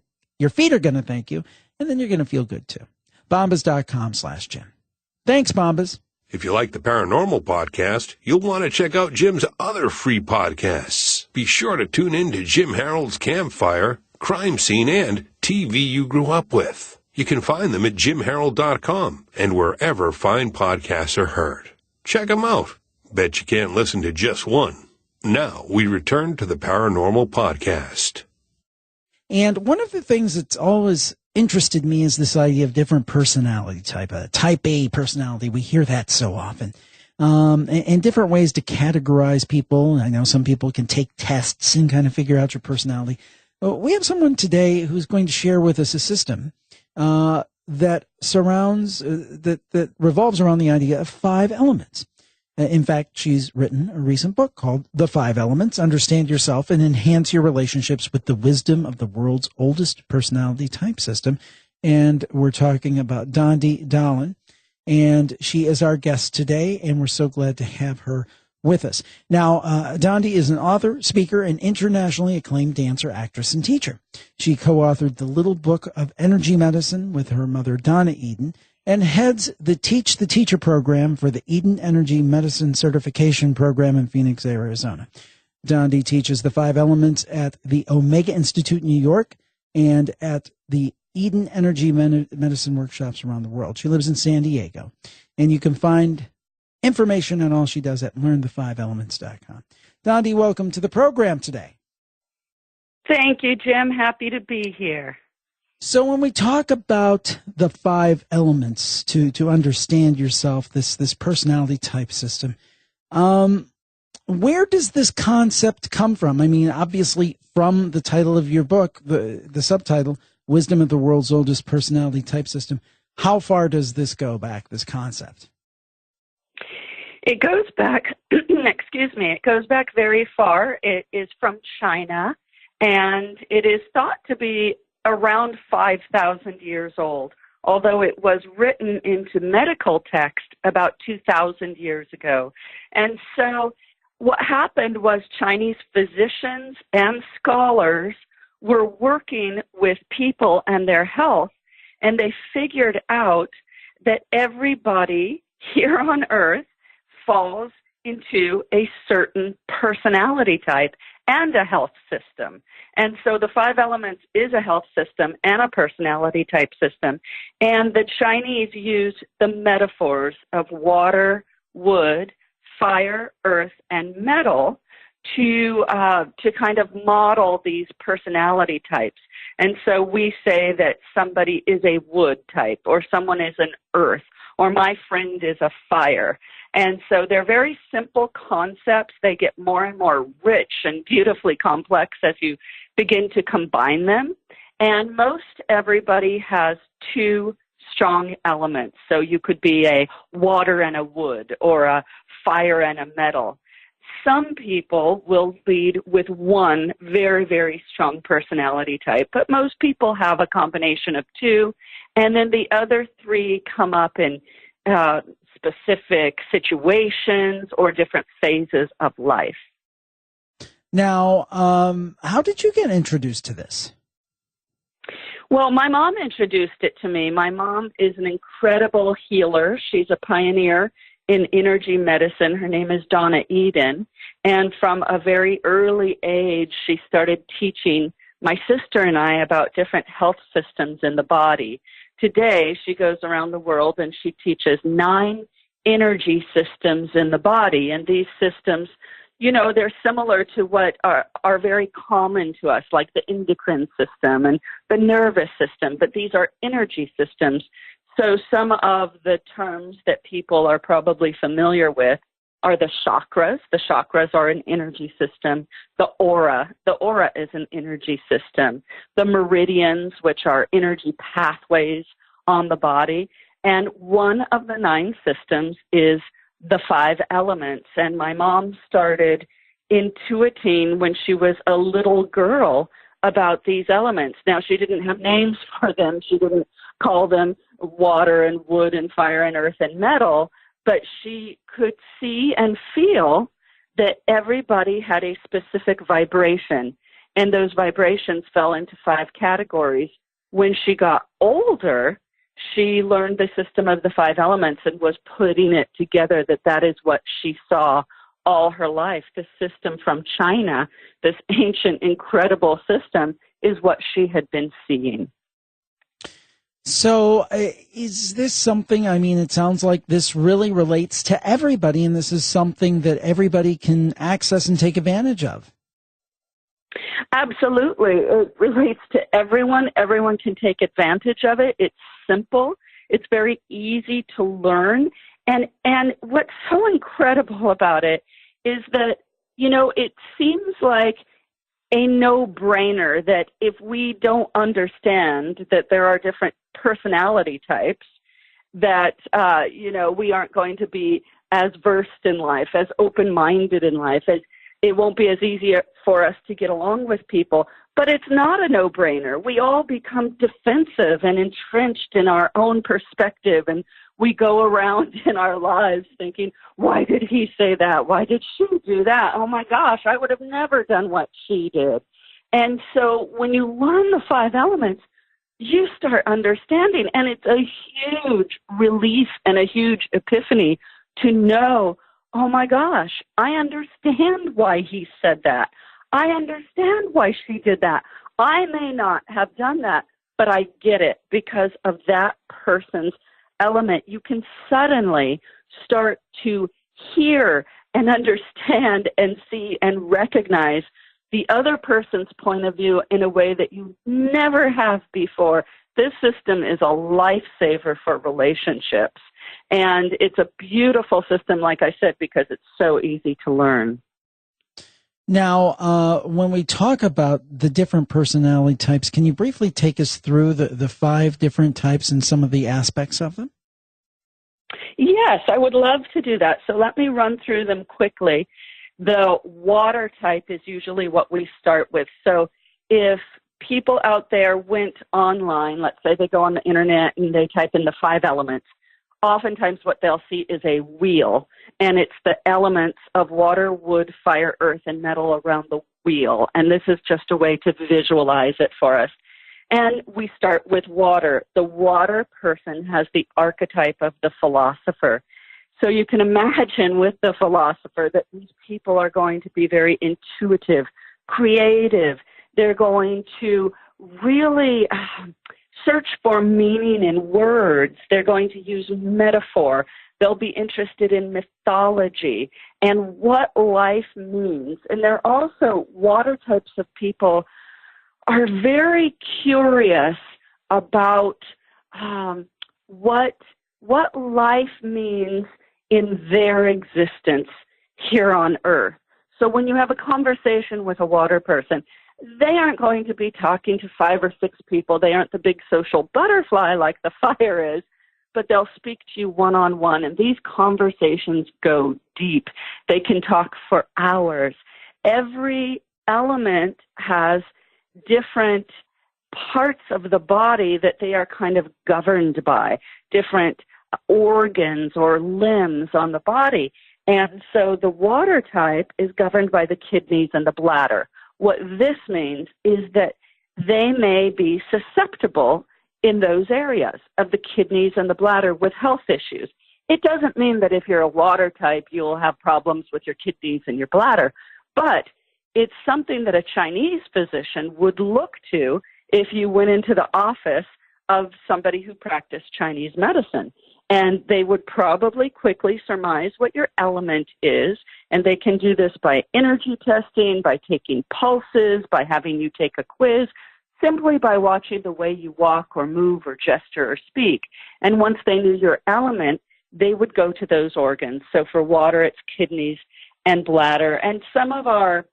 feet are going to thank you. And then you're going to feel good too. Bombas.com/Jim. Thanks, Bombas. If you like the Paranormal Podcast, you'll want to check out Jim's other free podcasts. Be sure to tune in to Jim Harold's Campfire, Crime Scene, and TV You Grew Up With. You can find them at jimharold.com and wherever fine podcasts are heard. Check them out. Bet you can't listen to just one. Now we return to the Paranormal Podcast. And one of the things that's always interested me is this idea of different personality type, type A personality. We hear that so often. And different ways to categorize people. I know some people can take tests and kind of figure out your personality. We have someone today who's going to share with us a system that surrounds, that revolves around the idea of 5 elements. In fact, she's written a recent book called The 5 Elements, Understand Yourself and Enhance Your Relationships with the Wisdom of the World's Oldest Personality Type System. And we're talking about Dondi Dahlin, and she is our guest today, and we're so glad to have her with us. Now, Dondi is an author, speaker, and internationally acclaimed dancer, actress, and teacher. She co-authored the Little Book of Energy Medicine with her mother, Donna Eden, and heads the Teach the Teacher program for the Eden Energy Medicine Certification Program in Phoenix, Arizona. Dondi teaches the 5 elements at the Omega Institute in New York and at the Eden Energy Medicine workshops around the world. She lives in San Diego, and you can find information on all she does at learnthefiveelements.com. Dondi, welcome to the program today. Thank you, Jim. Happy to be here. So when we talk about the 5 elements to understand yourself, this personality type system, where does this concept come from? I mean, obviously from the title of your book, the subtitle, Wisdom of the World's Oldest Personality Type System. How far does this go back, this concept? It goes back, it goes back very far. It is from China, and it is thought to be around 5,000 years old, although it was written into medical text about 2,000 years ago. And so what happened was Chinese physicians and scholars were working with people and their health, and they figured out that everybody here on Earth falls into a certain personality type and a health system. And so the 5 elements is a health system and a personality type system. And the Chinese use the metaphors of water, wood, fire, earth, and metal to kind of model these personality types. And so we say that somebody is a wood type, or someone is an earth, or my friend is a fire. And so they're very simple concepts. They get more and more rich and beautifully complex as you begin to combine them. And most everybody has 2 strong elements. So you could be a water and a wood, or a fire and a metal. Some people will lead with one very, very strong personality type, but most people have a combination of 2, and then the other 3 come up in specific situations or different phases of life. Now, how did you get introduced to this? Well, my mom introduced it to me. My mom is an incredible healer. She's a pioneer in energy medicine. Her name is Donna Eden. And from a very early age, she started teaching my sister and I about different health systems in the body. Today, she goes around the world and she teaches 9 energy systems in the body. And these systems, you know, they're similar to what are very common to us, like the endocrine system and the nervous system, but these are energy systems. So some of the terms that people are probably familiar with are the chakras. The chakras are an energy system. The aura is an energy system. The meridians, which are energy pathways on the body. And one of the 9 systems is the 5 elements. And my mom started intuiting when she was a little girl about these elements. Now, she didn't have names for them. She didn't call them water and wood and fire and earth and metal, but she could see and feel that everybody had a specific vibration, and those vibrations fell into 5 categories. When she got older, she learned the system of the 5 elements and was putting it together, that is what she saw all her life. The system from China, this ancient, incredible system, is what she had been seeing. So is this something, I mean, it sounds like this really relates to everybody, and this is something that everybody can access and take advantage of. Absolutely. It relates to everyone. Everyone can take advantage of it. It's simple. It's very easy to learn. And what's so incredible about it is that, you know, it seems like a no-brainer that if we don't understand that there are different personality types, that, you know, we aren't going to be as versed in life, as open-minded in life, as it won't be as easy for us to get along with people. But it's not a no-brainer. We all become defensive and entrenched in our own perspective, and we go around in our lives thinking, why did he say that? Why did she do that? Oh, my gosh, I would have never done what she did. And so when you learn the 5 elements, you start understanding, and it's a huge relief and a huge epiphany to know, oh, my gosh, I understand why he said that. I understand why she did that. I may not have done that, but I get it because of that person's element. You can suddenly start to hear and understand and see and recognize the other person's point of view in a way that you never have before. This system is a lifesaver for relationships. And it's a beautiful system, like I said, because it's so easy to learn. Now, when we talk about the different personality types, can you briefly take us through the 5 different types and some of the aspects of them? Yes, I would love to do that. So let me run through them quickly. The water type is usually what we start with. So if people out there went online, let's say they go on the internet and they type in the 5 elements, oftentimes what they'll see is a wheel, and it's the elements of water, wood, fire, earth, and metal around the wheel. And this is just a way to visualize it for us. And we start with water. The water person has the archetype of the philosopher. So you can imagine with the philosopher that these people are going to be very intuitive, creative. They're going to really search for meaning in words. They're going to use metaphor. They'll be interested in mythology and what life means. And they're also water types of people are very curious about what life means in their existence here on Earth. So when you have a conversation with a water person, they aren't going to be talking to 5 or 6 people. They aren't the big social butterfly like the fire is, but they'll speak to you one-on-one, and these conversations go deep. They can talk for hours. Every element has different parts of the body that they are kind of governed by, different organs or limbs on the body. And so the water type is governed by the kidneys and the bladder. What this means is that they may be susceptible in those areas of the kidneys and the bladder with health issues. It doesn't mean that if you're a water type, you'll have problems with your kidneys and your bladder, but it's something that a Chinese physician would look to if you went into the office of somebody who practiced Chinese medicine. And they would probably quickly surmise what your element is, and they can do this by energy testing, by taking pulses, by having you take a quiz, simply by watching the way you walk or move or gesture or speak. And once they knew your element, they would go to those organs. So for water, it's kidneys and bladder. And some of our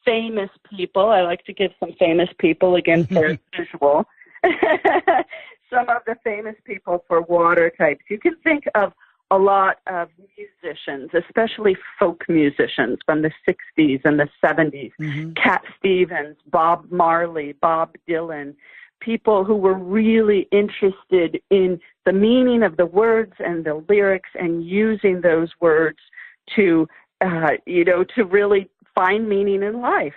famous people, I like to give some famous people, again, for visual, some of the famous people for water types. You can think of a lot of musicians, especially folk musicians from the 60s and the 70s, Cat Stevens, Bob Marley, Bob Dylan, people who were really interested in the meaning of the words and the lyrics and using those words to, to really find meaning in life.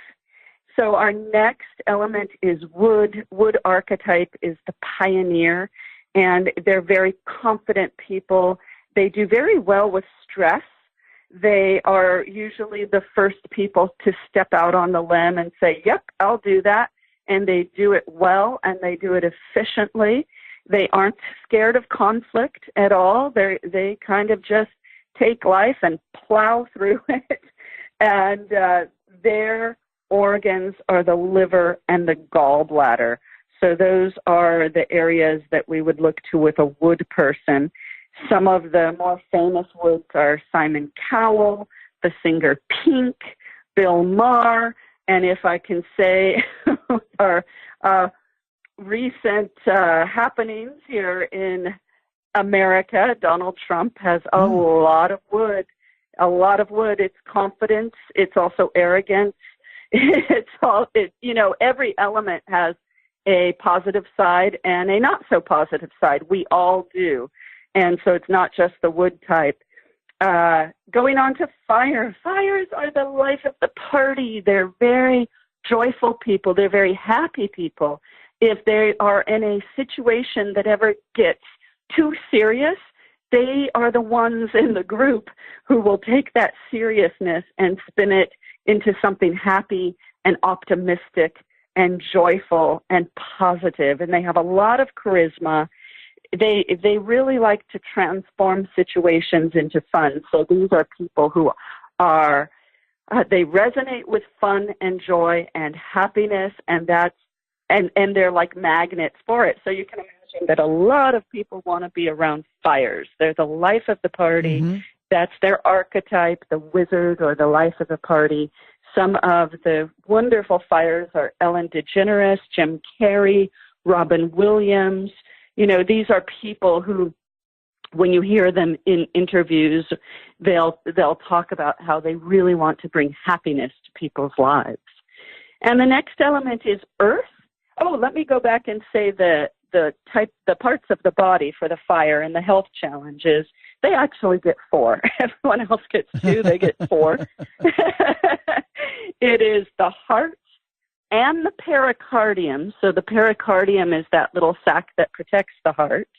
So our next element is wood. Wood archetype is the pioneer, and they're very confident people. They do very well with stress. They are usually the first people to step out on the limb and say, yep, I'll do that. And they do it well, and they do it efficiently. They aren't scared of conflict at all. They kind of just take life and plow through it. And their organs are the liver and the gallbladder. So those are the areas that we would look to with a wood person. Some of the more famous woods are Simon Cowell, the singer Pink, Bill Maher, and if I can say our recent happenings here in America, Donald Trump has a lot of wood. A lot of wood. It's confidence. It's also arrogance. Every element has a positive side and a not so positive side. We all do. And so it's not just the wood type. Going on to fire. Fires are the life of the party. They're very joyful people. They're very happy people. If they are in a situation that ever gets too serious, they are the ones in the group who will take that seriousness and spin it into something happy and optimistic and joyful and positive. And they have a lot of charisma. They really like to transform situations into fun. So these are people who are They resonate with fun and joy and happiness, and they're like magnets for it. So you can imagine that a lot of people want to be around fires. They're the life of the party. Mm-hmm. That's their archetype, the wizard or the life of the party. Some of the wonderful fires are Ellen DeGeneres, Jim Carrey, Robin Williams. These are people who, when you hear them in interviews, they'll talk about how they really want to bring happiness to people's lives. And the next element is earth. Oh, let me go back and say the parts of the body for the fire and the health challenges. They actually get 4. Everyone else gets 2. They get 4. It is the heart and the pericardium. So the pericardium is that little sac that protects the heart.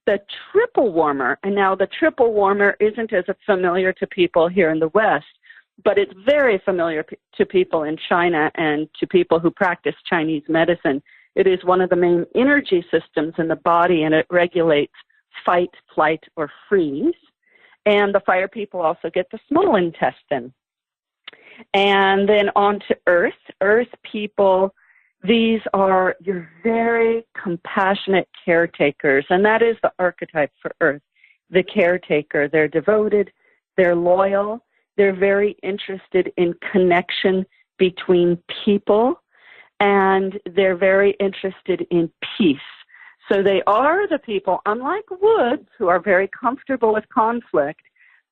The triple warmer, and now the triple warmer isn't as familiar to people here in the West, but it's very familiar to people in China and to people who practice Chinese medicine. It is one of the main energy systems in the body, and it regulates fight, flight, or freeze. And the fire people also get the small intestine. And then on to earth. Earth people, these are your very compassionate caretakers, and that is the archetype for earth, the caretaker. They're devoted, they're loyal, they're very interested in connection between people, and they're very interested in peace. So they are the people, unlike woods, who are very comfortable with conflict.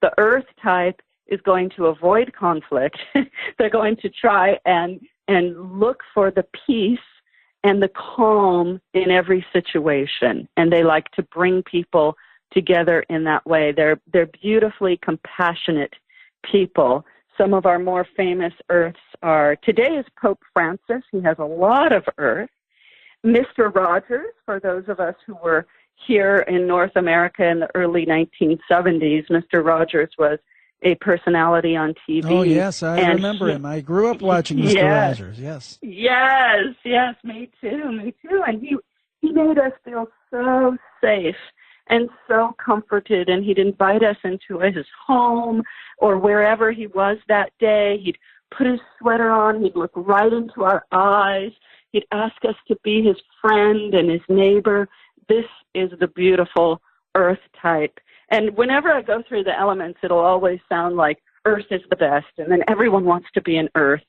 The earth type is going to avoid conflict. They're going to try and look for the peace and the calm in every situation. And they like to bring people together in that way. They're beautifully compassionate people. Some of our more famous earths are, today is Pope Francis. He has a lot of earth. Mr. Rogers, for those of us who were here in North America in the early 1970s, Mr. Rogers was a personality on TV. Oh, yes, I remember him. I grew up watching Mr. Rogers, yes. Yes, me too. And he made us feel so safe and so comforted, and he'd invite us into his home or wherever he was that day. He'd put his sweater on, he'd look right into our eyes, he'd ask us to be his friend and his neighbor. This is the beautiful earth type. And whenever I go through the elements, it'll always sound like earth is the best, and then everyone wants to be an earth.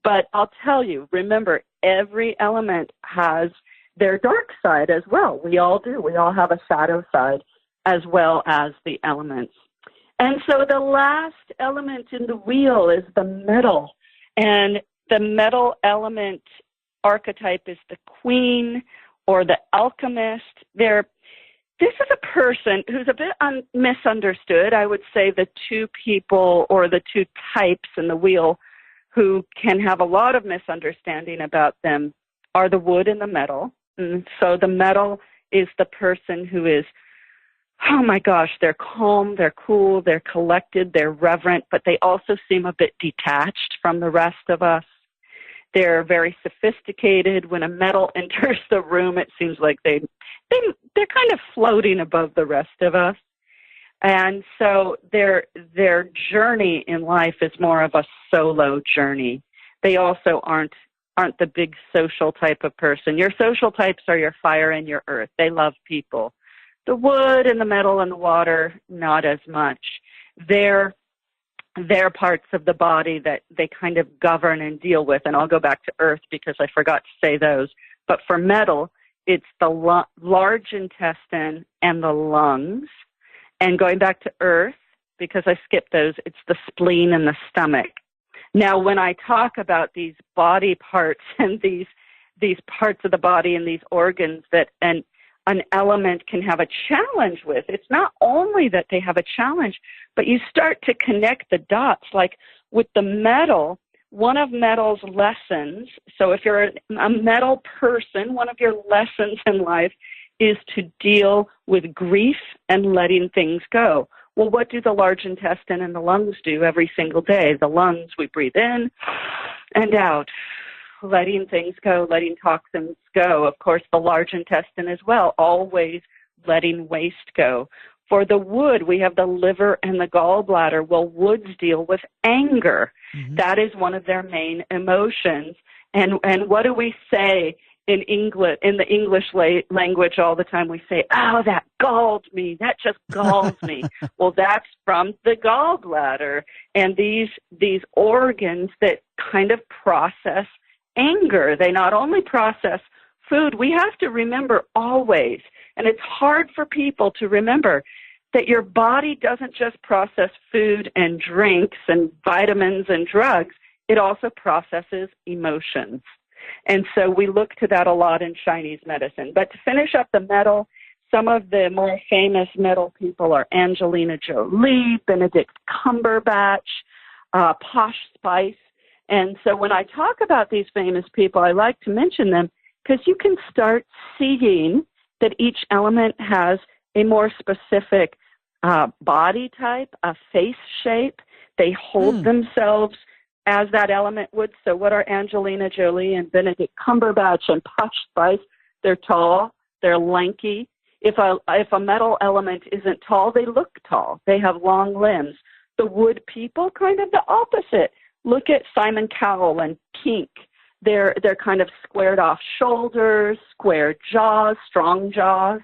But I'll tell you, remember, every element has their dark side as well. We all do. We all have a shadow side as well as the elements. And so the last element in the wheel is the metal. And the metal element archetype is the queen or the alchemist. This is a person who's a bit misunderstood. I would say the two people or the two types in the wheel who can have a lot of misunderstanding about them are the wood and the metal. And so the metal is the person who is, oh my gosh, they're calm, they're cool, they're collected, they're reverent, but they also seem a bit detached from the rest of us. They're very sophisticated. When a metal enters the room, it seems like they're kind of floating above the rest of us. And so their journey in life is more of a solo journey. They also aren't the big social type of person. Your social types are your fire and your earth. They love people. The wood and the metal and the water, not as much. They're parts of the body that they kind of govern and deal with. And I'll go back to earth because I forgot to say those. But for metal, it's the large intestine and the lungs. And going back to earth, because I skipped those, it's the spleen and the stomach. Now, when I talk about these body parts and these parts of the body and these organs that an element can have a challenge with, it's not only that they have a challenge, but you start to connect the dots. Like with the metal, one of metal's lessons, so if you're a metal person, one of your lessons in life is to deal with grief and letting things go. Well, what do the large intestine and the lungs do every single day? The lungs, we breathe in and out, letting things go, letting toxins go. Of course, the large intestine as well, always letting waste go. For the wood, we have the liver and the gallbladder. Well, woods deal with anger. Mm-hmm. That is one of their main emotions. And what do we say in the English language all the time? We say, "Oh, that galled me. That just galls me." Well, that's from the gallbladder and these organs that kind of process anger. They not only process food. We have to remember always, and it's hard for people to remember, that your body doesn't just process food and drinks and vitamins and drugs. It also processes emotions. And so we look to that a lot in Chinese medicine. But to finish up the metal, some of the more famous metal people are Angelina Jolie, Benedict Cumberbatch, Posh Spice. And so when I talk about these famous people, I like to mention them because you can start seeing that each element has a more specific body type, a face shape. They hold themselves as that element would. So what are Angelina Jolie and Benedict Cumberbatch and Posh Spice? They're tall, they're lanky. If a metal element isn't tall, they look tall. They have long limbs. The wood people, kind of the opposite. Look at Simon Cowell and Kink. They're kind of squared off shoulders, square jaws, strong jaws.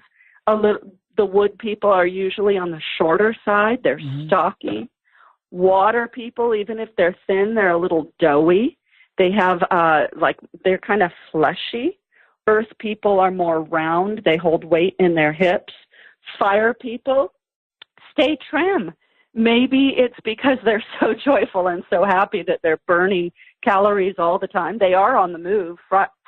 The wood people are usually on the shorter side. They're stocky. Water people, even if they're thin, they're a little doughy. They have, they're kind of fleshy. Earth people are more round. They hold weight in their hips. Fire people stay trim. Maybe it's because they're so joyful and so happy that they're burning calories all the time. They are on the move.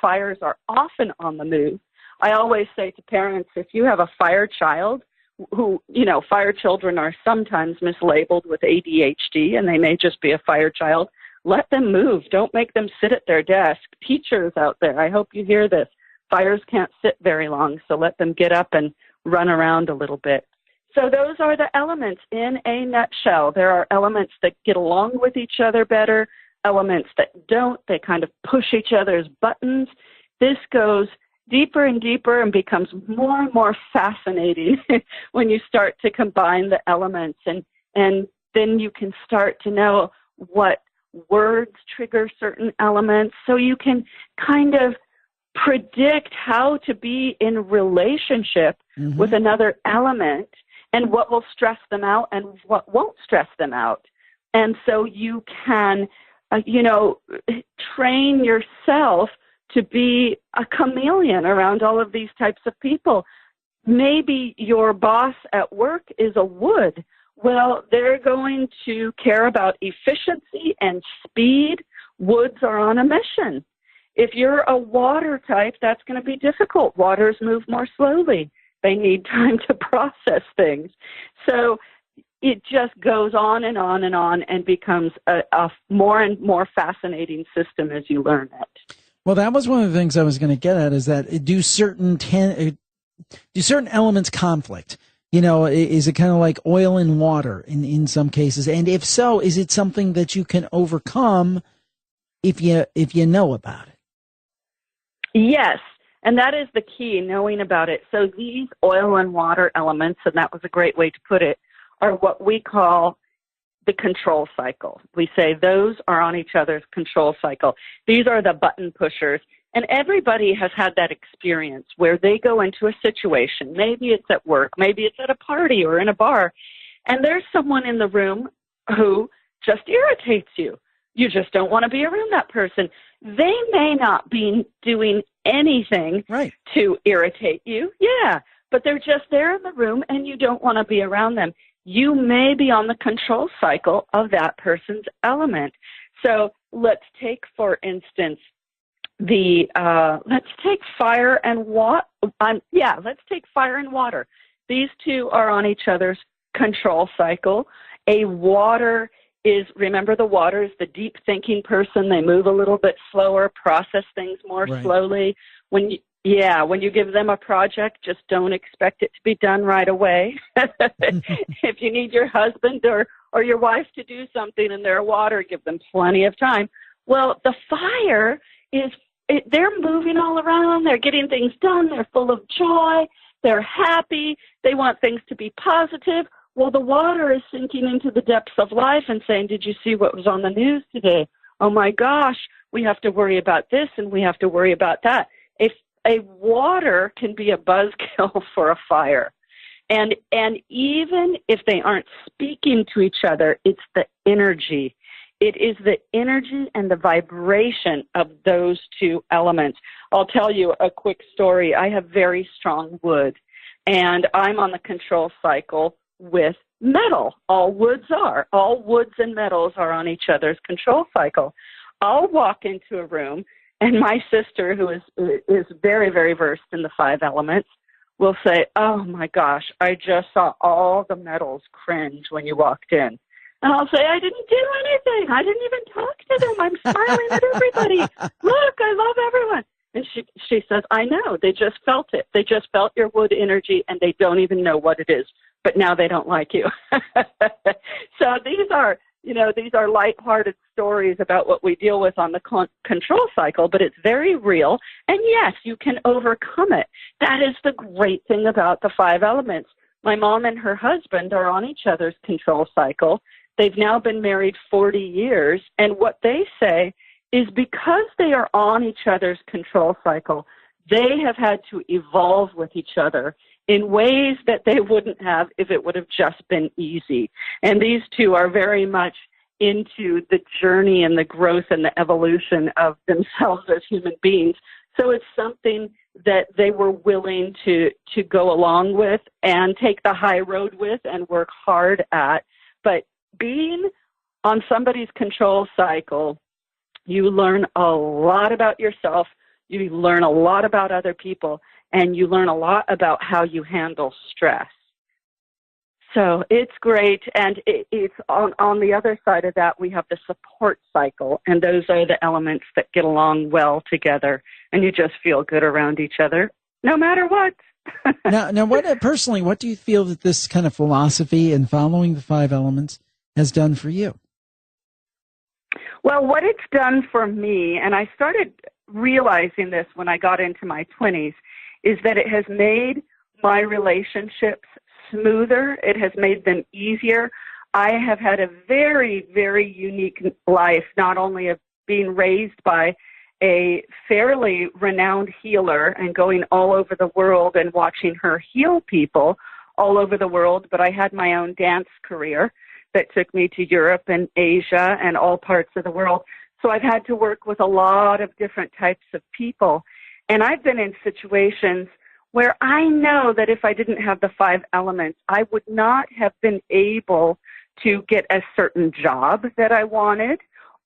Fires are often on the move. I always say to parents, if you have a fire child, fire children are sometimes mislabeled with ADHD, and they may just be a fire child. Let them move. Don't make them sit at their desk. Teachers out there, I hope you hear this. Fires can't sit very long, so let them get up and run around a little bit. So those are the elements in a nutshell. There are elements that get along with each other better, elements that don't. They kind of push each other's buttons. This goes deeper and deeper and becomes more and more fascinating when you start to combine the elements. And then you can start to know what words trigger certain elements. So you can kind of predict how to be in relationship with another element and what will stress them out and what won't stress them out. And so you can, train yourself to be a chameleon around all of these types of people. Maybe your boss at work is a wood. Well, they're going to care about efficiency and speed. Woods are on a mission. If you're a water type, that's going to be difficult. Waters move more slowly. They need time to process things. So it just goes on and on and on and becomes a more and more fascinating system as you learn it. Well, that was one of the things I was going to get at, is that do certain elements conflict? Is it kind of like oil and water in some cases? And if so, is it something that you can overcome if you know about it? Yes, and that is the key, knowing about it. So these oil and water elements, and that was a great way to put it, are what we call the control cycle. We say those are on each other's control cycle. These are the button pushers. And everybody has had that experience where they go into a situation. Maybe it's at work, maybe it's at a party or in a bar, and there's someone in the room who just irritates you. You just don't want to be around that person. They may not be doing anything to irritate you. Yeah, but they're just there in the room and you don't want to be around them. You may be on the control cycle of that person's element. So let's take, for instance, let's take fire and water. Let's take fire and water. These two are on each other's control cycle. A water is, remember, the water is the deep thinking person. They move a little bit slower, process things more slowly. When you give them a project, just don't expect it to be done right away. If you need your husband or your wife to do something and they're water, give them plenty of time. Well, the fire they're moving all around. They're getting things done. They're full of joy. They're happy. They want things to be positive. Well, the water is sinking into the depths of life and saying, did you see what was on the news today? Oh, my gosh, we have to worry about this and we have to worry about that. If a water can be a buzzkill for a fire. And even if they aren't speaking to each other, it's the energy. It is the energy and the vibration of those two elements. I'll tell you a quick story. I have very strong wood, and I'm on the control cycle with metal. All woods and metals are on each other's control cycle. I'll walk into a room, and my sister, who is very, very versed in the 5 elements, will say, oh, my gosh, I just saw all the metals cringe when you walked in. And I'll say, I didn't do anything. I didn't even talk to them. I'm smiling at everybody. Look, I love everyone. And she says, I know. They just felt it. They just felt your wood energy, and they don't even know what it is. But now they don't like you. So these are lighthearted stories about what we deal with on the control cycle, but it's very real. And yes, you can overcome it. That is the great thing about the 5 elements. My mom and her husband are on each other's control cycle. They've now been married 40 years, and what they say is because they are on each other's control cycle, they have had to evolve with each other in ways that they wouldn't have if it would have just been easy. And these two are very much into the journey and the growth and the evolution of themselves as human beings. So it's something that they were willing to go along with and take the high road with and work hard at. But being on somebody's control cycle, you learn a lot about yourself, you learn a lot about other people, and you learn a lot about how you handle stress. So it's great, and it's on the other side of that, we have the support cycle, and those are the elements that get along well together, and you just feel good around each other, no matter what. Now, what do you feel that this kind of philosophy and following the 5 elements has done for you? Well, what it's done for me, and I started realizing this when I got into my 20s, is that it has made my relationships smoother. It has made them easier. I have had a very, very unique life, not only of being raised by a fairly renowned healer and going all over the world and watching her heal people all over the world, but I had my own dance career that took me to Europe and Asia and all parts of the world. So I've had to work with a lot of different types of people. And I've been in situations where I know that if I didn't have the 5 elements, I would not have been able to get a certain job that I wanted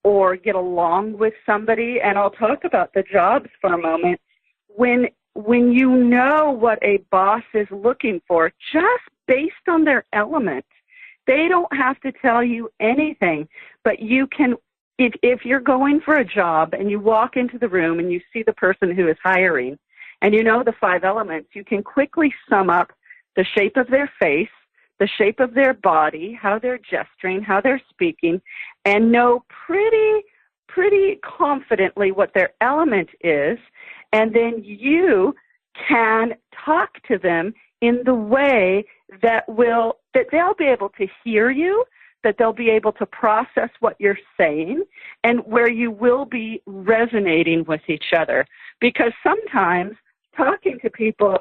or get along with somebody. And I'll talk about the jobs for a moment. When you know what a boss is looking for, just based on their element, they don't have to tell you anything, but you can, if you're going for a job and you walk into the room and you see the person who is hiring and you know the 5 elements, you can quickly sum up the shape of their face, the shape of their body, how they're gesturing, how they're speaking, and know pretty confidently what their element is, and then you can talk to them in the way that they'll be able to hear you, that they'll be able to process what you're saying, and where you will be resonating with each other. Because sometimes talking to people,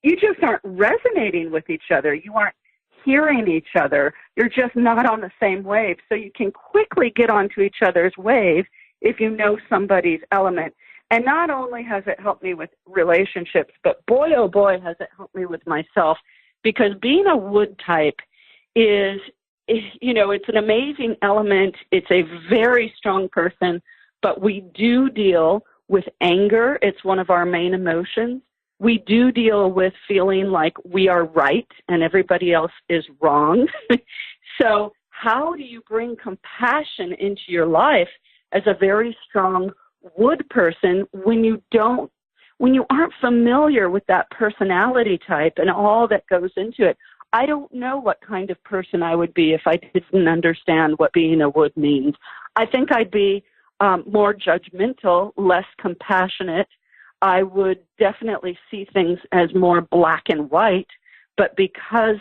you just aren't resonating with each other. You aren't hearing each other. You're just not on the same wave. So you can quickly get onto each other's wave if you know somebody's element. And not only has it helped me with relationships, but boy, oh boy, has it helped me with myself. Because being a wood type is, it's an amazing element. It's a very strong person, but we do deal with anger. It's one of our main emotions. We do deal with feeling like we are right and everybody else is wrong. So how do you bring compassion into your life as a very strong wood person when you aren't familiar with that personality type and all that goes into it? I don't know what kind of person I would be if I didn't understand what being a wood means. I think I'd be more judgmental, less compassionate, I would definitely see things as more black and white, but because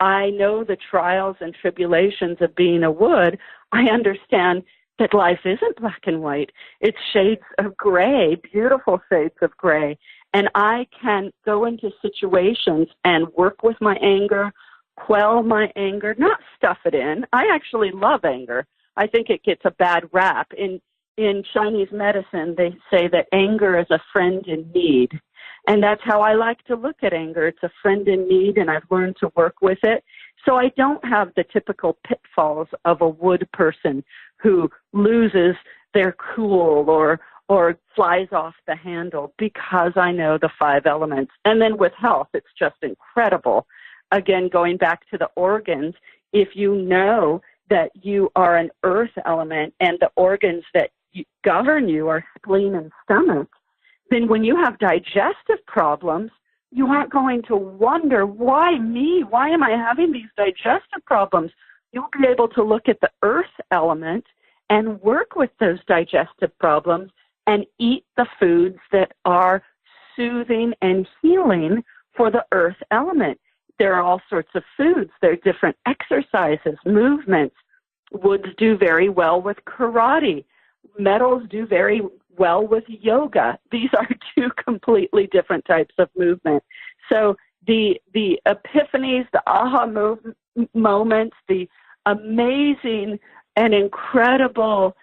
I know the trials and tribulations of being a wood, I understand that life isn't black and white. It's shades of gray, beautiful shades of gray. And I can go into situations and work with my anger, quell my anger, not stuff it in. I actually love anger. I think it gets a bad rap. In Chinese medicine, they say that anger is a friend in need. And that's how I like to look at anger. It's a friend in need, and I've learned to work with it. So I don't have the typical pitfalls of a wood person who loses their cool or flies off the handle, because I know the 5 elements. And then with health, it's just incredible. Again, going back to the organs, if you know that you are an earth element and the organs that govern you are spleen and stomach, then when you have digestive problems, you aren't going to wonder, why me? Why am I having these digestive problems? You'll be able to look at the earth element and work with those digestive problems and eat the foods that are soothing and healing for the earth element. There are all sorts of foods. There are different exercises, movements. Woods do very well with karate. Metals do very well with yoga. These are 2 completely different types of movement. So the epiphanies, the aha moments, the amazing and incredible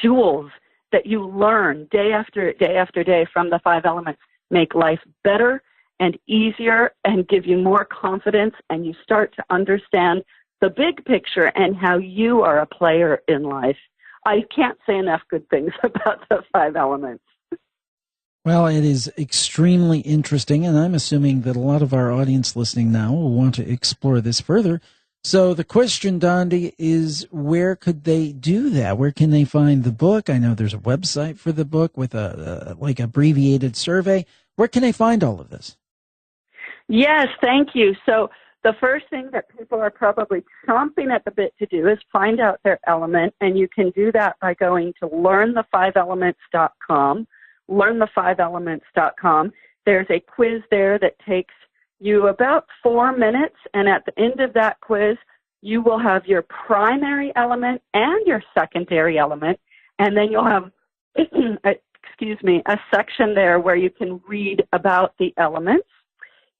jewels that you learn day after day after day from the 5 elements make life better and easier and give you more confidence, and you start to understand the big picture and how you are a player in life. I can't say enough good things about the 5 elements. Well, it is extremely interesting, and I'm assuming that a lot of our audience listening now will want to explore this further. So the question, Dondi, is where could they do that? Where can they find the book? I know there's a website for the book with a like abbreviated survey. Where can they find all of this? Yes, thank you. So the first thing that people are probably chomping at the bit to do is find out their element, and you can do that by going to learnthefiveelements.com, learnthefiveelements.com. There's a quiz there that takes you about 4 minutes, and at the end of that quiz, you will have your primary element and your secondary element, and then you'll have, a section there where you can read about the elements.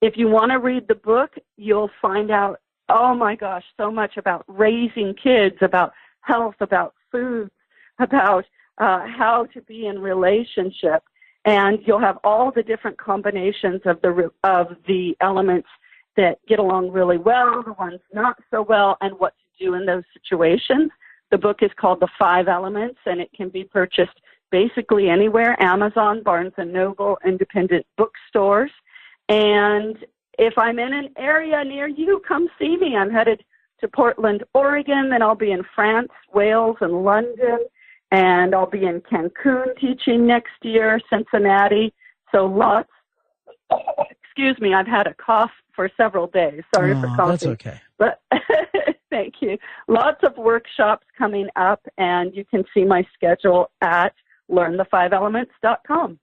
If you want to read the book, you'll find out, oh my gosh, so much about raising kids, about health, about food, about how to be in relationship. And you'll have all the different combinations of the elements that get along really well, the ones not so well, and what to do in those situations. The book is called The 5 Elements, and it can be purchased basically anywhere: Amazon, Barnes & Noble, independent bookstores. And if I'm in an area near you, come see me. I'm headed to Portland, Oregon, then I'll be in France, Wales, and London, and I'll be in Cancun teaching next year, Cincinnati. So lots. Excuse me, I've had a cough for several days. Sorry for coughing. That's okay. But thank you. Lots of workshops coming up, and you can see my schedule at learnthefiveelements.com.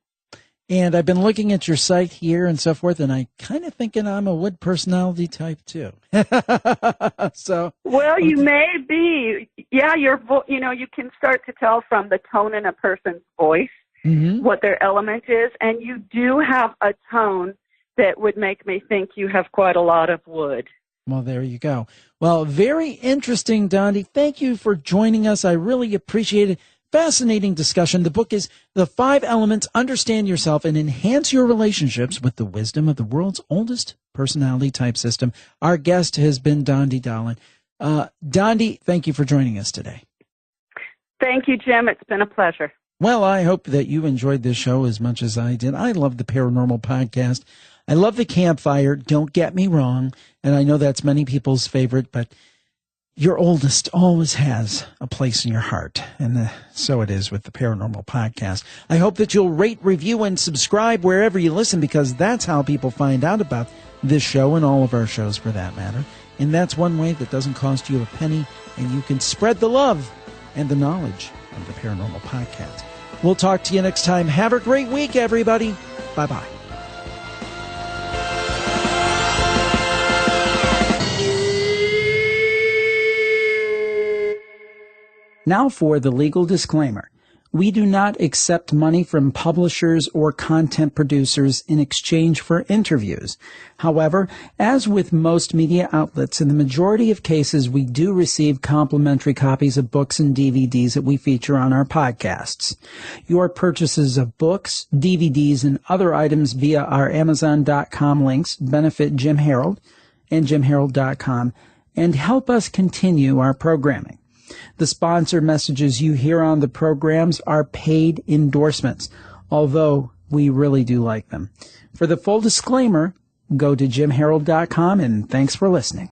And I've been looking at your site here and so forth, and I kind of thinking I'm a wood personality type too. So, well, you may be. Yeah, you can start to tell from the tone in a person's voice what their element is, and you do have a tone that would make me think you have quite a lot of wood. Well, there you go. Well, very interesting, Dondi. Thank you for joining us. I really appreciate it. Fascinating discussion. The book is The 5 Elements, Understand Yourself and Enhance Your Relationships with the Wisdom of the World's Oldest Personality Type System. Our guest has been Dondi Dahlin. Dondi, thank you for joining us today. Thank you, Jim. It's been a pleasure. Well, I hope that you enjoyed this show as much as I did. I love the Paranormal Podcast. I love the campfire. Don't get me wrong. And I know that's many people's favorite, but your oldest always has a place in your heart, and so it is with the Paranormal Podcast. I hope that you'll rate, review, and subscribe wherever you listen, because that's how people find out about this show and all of our shows for that matter. And that's one way that doesn't cost you a penny, and you can spread the love and the knowledge of the Paranormal Podcast. We'll talk to you next time. Have a great week, everybody. Bye-bye. Now for the legal disclaimer. We do not accept money from publishers or content producers in exchange for interviews. However, as with most media outlets, in the majority of cases, we do receive complimentary copies of books and DVDs that we feature on our podcasts. Your purchases of books, DVDs, and other items via our Amazon.com links benefit Jim Harold and JimHarold.com and help us continue our programming. The sponsor messages you hear on the programs are paid endorsements, although we really do like them. For the full disclaimer, go to JimHarold.com, and thanks for listening.